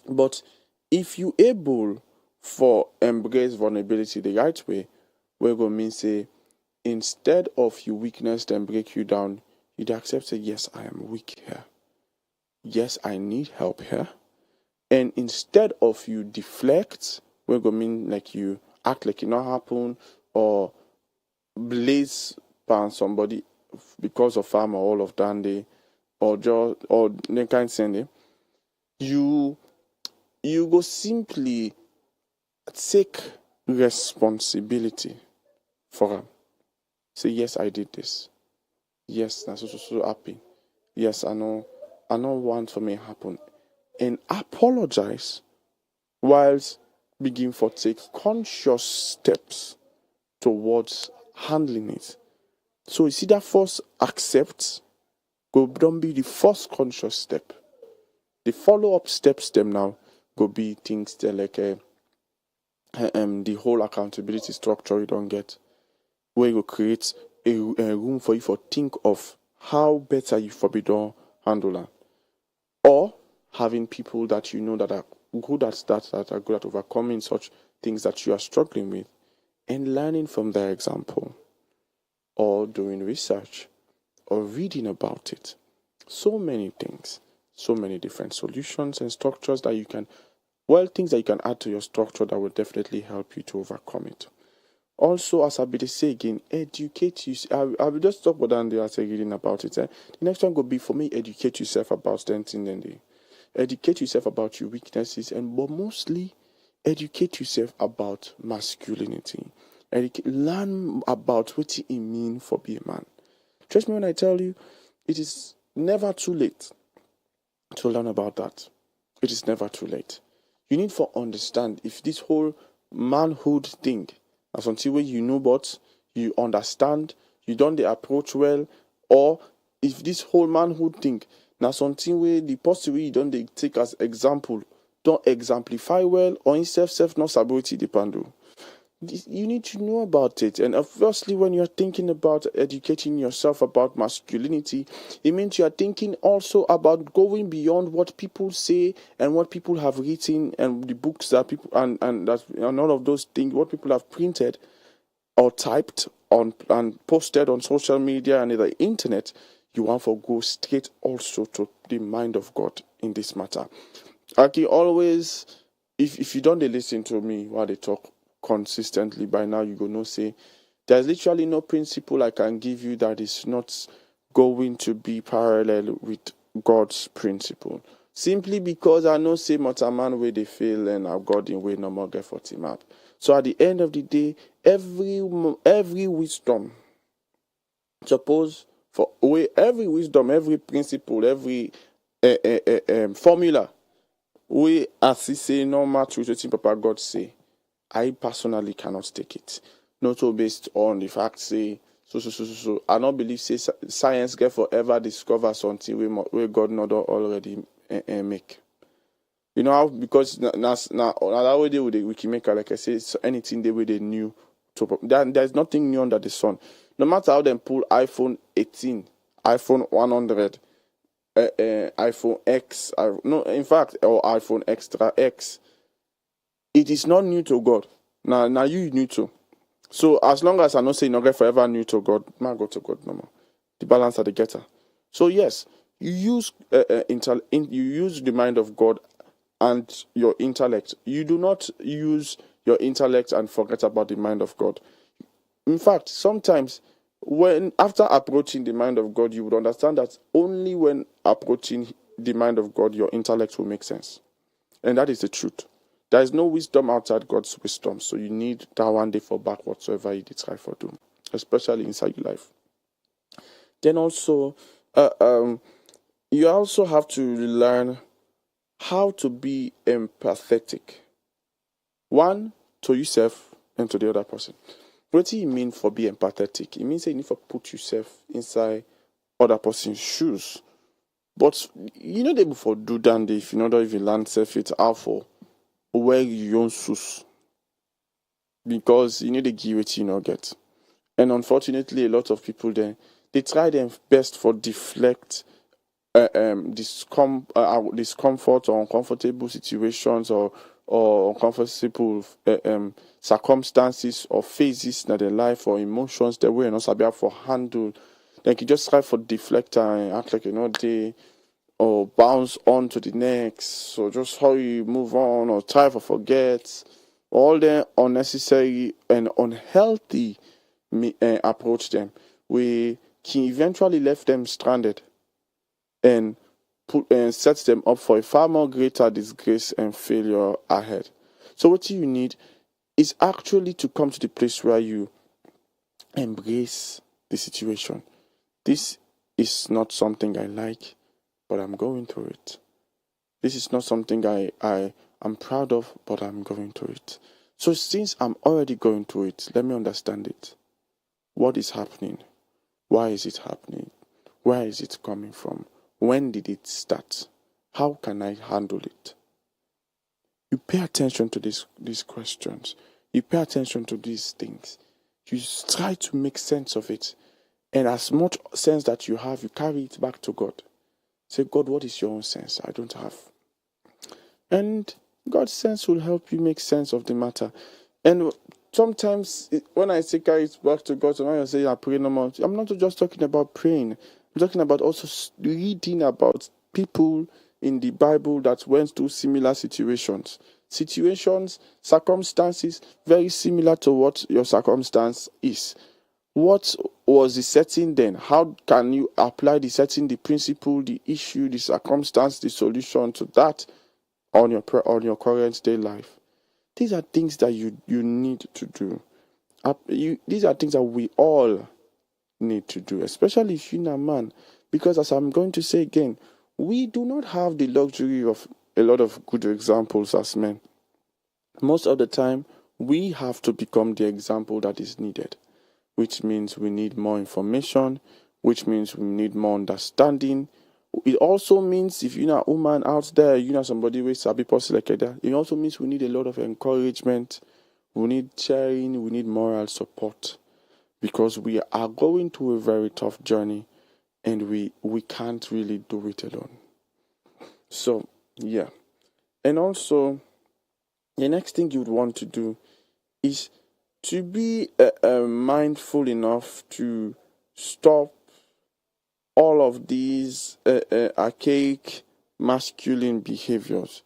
But if you able for embrace vulnerability the right way, we go mean say, instead of your weakness then break you down, you'd accept say, yes, I am weak here. Yes, I need help here. And instead of you deflect, we go mean like you act like it not happen or blaze pan somebody because of farm or all of dandy or just or the kind sending, you go simply take responsibility for them. Say, yes, I did this. Yes, I'm so happy. Yes, I know want for me happen. And apologize whilst begin for take conscious steps towards handling it. So you see that first accept go don't be the first conscious step. The follow-up steps them now go be things that like the whole accountability structure you don't get, where you create a room for you for think of how better you forbid or handle that. Or having people that you know that are good at that are good at overcoming such things that you are struggling with, and learning from their example, or doing research, or reading about it. So many things, so many different solutions and structures that you can, things that you can add to your structure that will definitely help you to overcome it. Also, as I be say again, educate you. I will just talk about that and they are reading about it. The next one will be for me, educate yourself about something and educate yourself about your weaknesses, but mostly educate yourself about masculinity. Learn about what it means for be a man. Trust me when I tell you, it is never too late to learn about that. It is never too late. You need to understand if this whole manhood thing, as until where you know but you understand, you don't the approach well, or if this whole manhood thing now something where the person you don't they take as example don't exemplify well, or instead self not ability depend on. You need to know about it. And obviously when you're thinking about educating yourself about masculinity, it means you're thinking also about going beyond what people say and what people have written and the books that people and all of those things, what people have printed or typed on and posted on social media and the internet. You want to go straight also to the mind of God in this matter. I can always, if you don't listen to me while they talk consistently, by now you go no say there's literally no principle I can give you that is not going to be parallel with God's principle. Simply because I know say much a man where they fail and I've got in way no more get for team up. So at the end of the day, every wisdom, suppose for every wisdom, every principle, every formula, we as he say no matter what Papa God say, I personally cannot take it. Not so based on the fact say so. I don't believe say science get forever discover something where God not already make. You know how, because now that way we can make like I say anything the way they knew to there's nothing new under the sun. No matter how they pull iPhone 18, iPhone 100, iPhone X, in fact, or iPhone Extra X, it is not new to God. Now you new to. So as long as I not say no get forever new to God, man go to God no more. The balance are the getter. So yes, you use you use the mind of God and your intellect. You do not use your intellect and forget about the mind of God. In fact, sometimes when after approaching the mind of God, you would understand that only when approaching the mind of God, your intellect will make sense. And that is the truth. There is no wisdom outside God's wisdom. So you need that one day for back whatsoever you try for do, especially inside your life. Then also, you also have to learn how to be empathetic. One, to yourself and to the other person. What do you mean for be empathetic? It means that you need to put yourself inside other person's shoes. But you know they before do that if you know that if you learn self it out for where you own shoes. Because you need to give it you know get. And unfortunately a lot of people then they try their best for deflect discomfort or uncomfortable situations or uncomfortable circumstances or phases in their life or emotions that we are not able for handle. Then you just try for deflect and act like you know they or bounce on to the next. So just how you move on or try for forget. All the unnecessary and unhealthy approach them. We can eventually left them stranded and sets them up for a far more greater disgrace and failure ahead. So what you need is actually to come to the place where you embrace the situation. This is not something I like, but I'm going through it. This is not something I am proud of, but I'm going through it. So since I'm already going through it, let me understand it. What is happening? Why is it happening? Where is it coming from? When did it start? How can I handle it? You pay attention to these questions. You pay attention to these things. You try to make sense of it. And as much sense that you have, you carry it back to God. Say, God, what is your own sense? I don't have. And God's sense will help you make sense of the matter. And sometimes when I say carry it back to God, sometimes I say I pray no more. I'm not just talking about praying. I'm talking about also reading about people in the Bible that went through similar situations. Circumstances very similar to what your circumstance is. What was the setting then? How can you apply the setting, the principle, the issue, the circumstance, the solution to that on your current day life? These are things that you need to do. These are things that we all need to do, especially if you're a man. Because as I'm going to say again, we do not have the luxury of a lot of good examples as men. Most of the time, we have to become the example that is needed, which means we need more information, which means we need more understanding. It also means if you're a woman out there, you're not somebody with sabi person like that, it also means we need a lot of encouragement, we need sharing, we need moral support, because we are going through a very tough journey and we can't really do it alone. So, yeah. And also, the next thing you would want to do is to be mindful enough to stop all of these archaic masculine behaviors,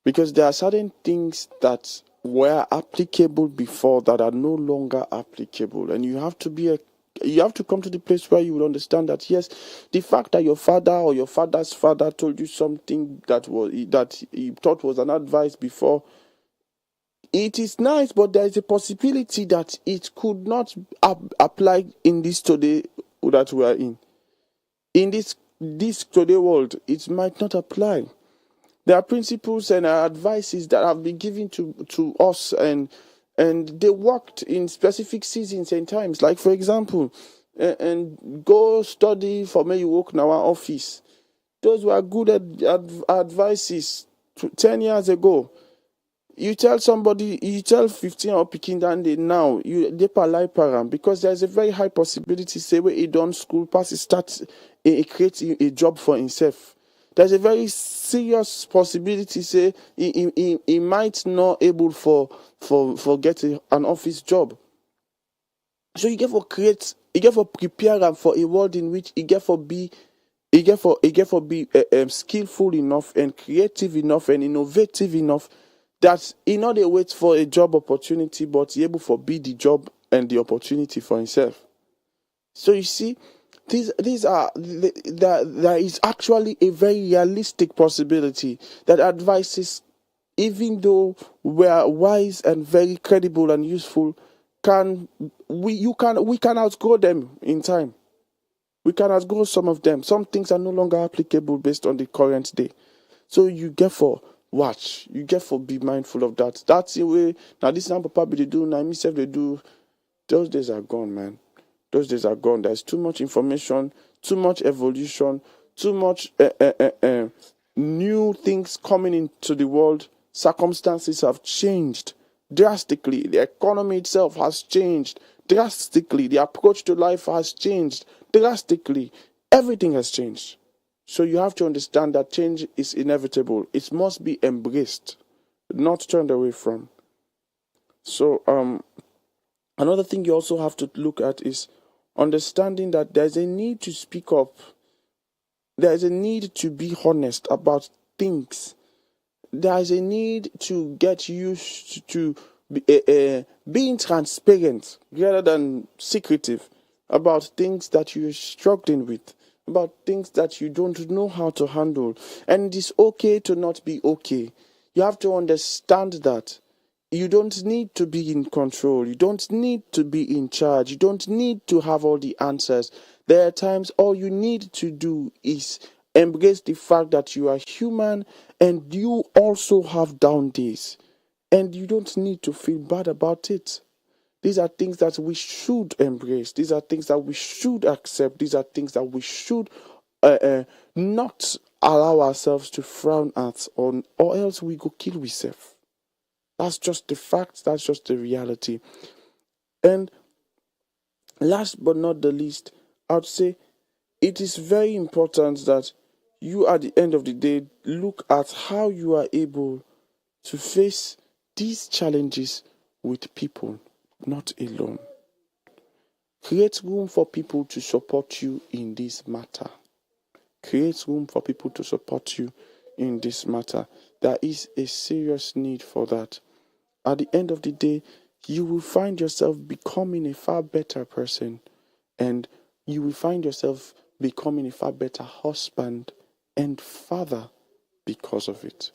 because there are certain things that were applicable before that are no longer applicable, and you have to come to the place where you will understand that yes, the fact that your father or your father's father told you something that he thought was an advice before, it is nice, but there is a possibility that it could not apply in this today that we are in. In this today world, it might not apply. There are principles and advices that have been given to us, and they worked in specific seasons and times. Like for example, and go study for me you work in our office. Those were good advices 10 years ago. You tell 15 or picking down they now they palai param, because there's a very high possibility say where he done school pass, he starts creating a job for himself. There's a very serious possibility say he might not able for getting an office job. So you get for prepare him for a world in which he get for be skillful enough and creative enough and innovative enough that he not dey wait for a job opportunity, but he able for be the job and the opportunity for himself. So you see, these are there is actually a very realistic possibility that advices, even though we are wise and very credible and useful, we can outgrow them in time. We can outgrow some of them. Some things are no longer applicable based on the current day. So you get for watch. You get for be mindful of that. That's the way. Now this now Papa they do. Now myself they do. Those days are gone, man. Those days are gone. There's too much information, too much evolution, too much new things coming into the world. Circumstances have changed drastically. The economy itself has changed drastically. The approach to life has changed drastically. Everything has changed. So you have to understand that change is inevitable. It must be embraced, not turned away from. So another thing you also have to look at is understanding that there's a need to speak up. There's a need to be honest about things. There's a need to get used to being transparent rather than secretive about things that you're struggling with, about things that you don't know how to handle. And it's okay to not be okay. You have to understand that you don't need to be in control. You don't need to be in charge. You don't need to have all the answers. There are times all you need to do is embrace the fact that you are human and you also have down days. And you don't need to feel bad about it. These are things that we should embrace. These are things that we should accept. These are things that we should not allow ourselves to frown at, or else we go kill ourselves. That's just the fact. That's just the reality. And last but not the least, I would say it is very important that you, at the end of the day, look at how you are able to face these challenges with people, not alone. Create room for people to support you in this matter. Create room for people to support you in this matter. There is a serious need for that. At the end of the day, you will find yourself becoming a far better person, and you will find yourself becoming a far better husband and father because of it.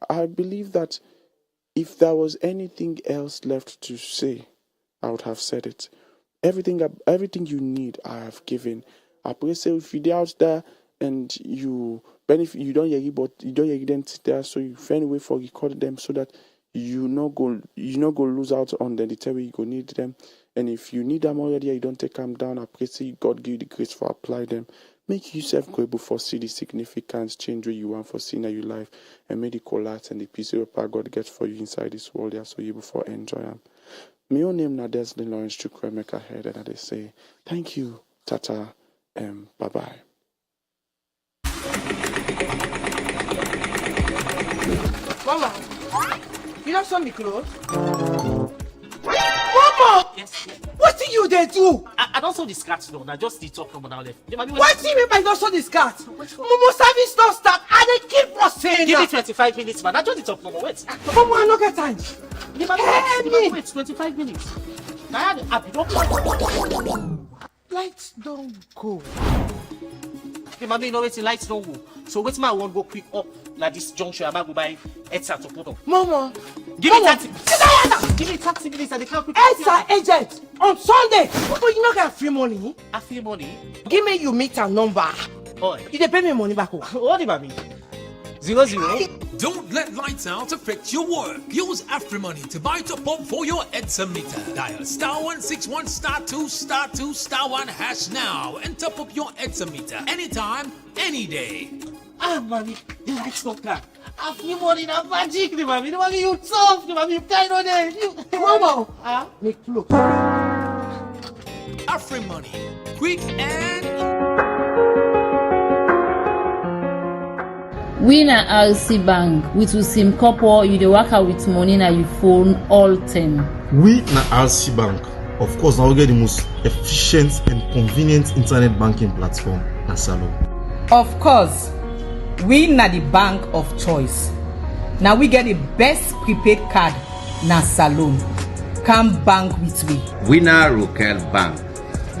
I believe that if there was anything else left to say, I would have said it. Everything you need, I have given. I pray say if you're out there and you benefit, you don't hear it, but you don't hear them there, so you find a way for record them so that you not go lose out on them. The time you go need them, and if you need them already, you don't take them down. I pray say God give you the grace for apply them. Make yourself go able for see the significance change where you want for seeing your life, and make the collapse and the peace of God gets for you inside this world. Yeah, so you before enjoy them. My own name now Desmond Lawrence Chukwu make a head, and I say thank you, Tata, and bye bye. Mama, you don't sew me clothes? Mama! Yes. What do you they do? I don't sew the skirts though. Now just the top number now left. What do you mean by not sew the skirt? Momo service don't start and they keep on saying Give me that. 25 minutes, man. I just the top number. Wait. Mama, I don't get time. Wait, 25 minutes. Now I don't. Lights don't go. Okay, mommy, you know waiting lights don't go. So wait, I won't go quick up like this junction. I might go buy headset to put on. Mama, give me 30. Give me 30 minutes and they can't quick. Headset agent on Sunday. But you not get free money. I free money. Give me your meter number. Oh, you dey pay me money back. What do you mean? 00. Don't let lights out affect your work. Use AfriMoney to buy top up for your EDSA meter. Dial *161 *2 *2 *1 hash now and top up your EDSA meter anytime, any day. Ah, mommy, the lights don't come. AfriMoney na magic, mommy. Mommy, you tough, mommy. You kind of there. Mama, make look. AfriMoney, quick and. We na RC Bank with Usim Couple, you dey work out with money na your phone all time. We na RC Bank. Of course, now we get the most efficient and convenient internet banking platform na Salon. Of course, we na the bank of choice. Now we get the best prepaid card na Salone. Come bank with we. Winner Rokel Bank.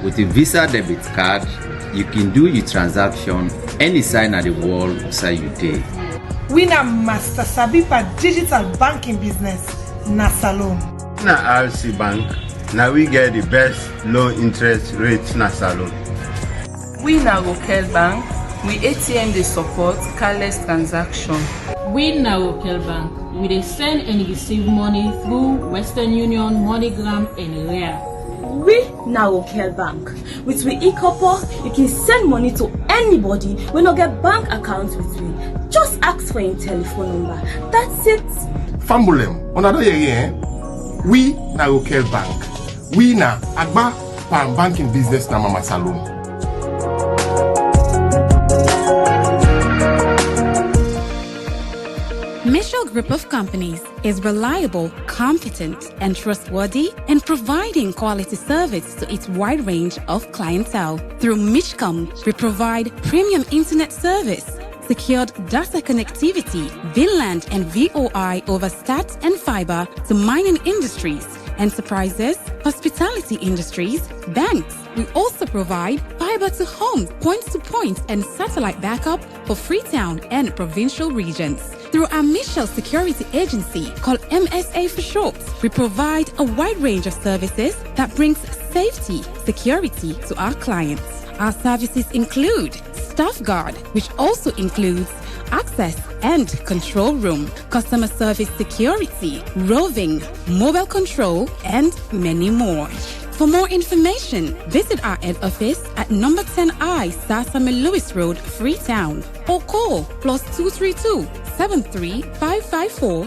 With a Visa debit card, you can do your transaction any side of the world inside you day. We na Master Sabipa digital banking business na Salone. Na RC Bank, now we get the best low interest rates na Salone. We na Rokel Bank, we ATM dey support careless transaction. We na Rokel Bank, we dey send and receive money through Western Union, MoneyGram and Rare. We na Rokel Bank. With we e-copper, you can send money to anybody when you get bank accounts with we. Just ask for your telephone number. That's it. Fambolem, another year, we na Rokel Bank. We na Agba Pan Banking Business na Mama Salone. Mitchell Group of Companies is reliable, competent, and trustworthy in providing quality service to its wide range of clientele. Through Mitchcom, we provide premium internet service, secured data connectivity, VLAN and VOI over stats and fiber to mining industries, enterprises, hospitality industries, banks. We also provide fiber to home, point-to-point, and satellite backup for Freetown and provincial regions. Through our Mitchell Security Agency, called MSA for short, we provide a wide range of services that brings safety, security to our clients. Our services include Staff Guard, which also includes access and control room, customer service security, roving, mobile control, and many more. For more information, visit our head office at number 10I Sasame Lewis Road, Freetown, or call +232 73 554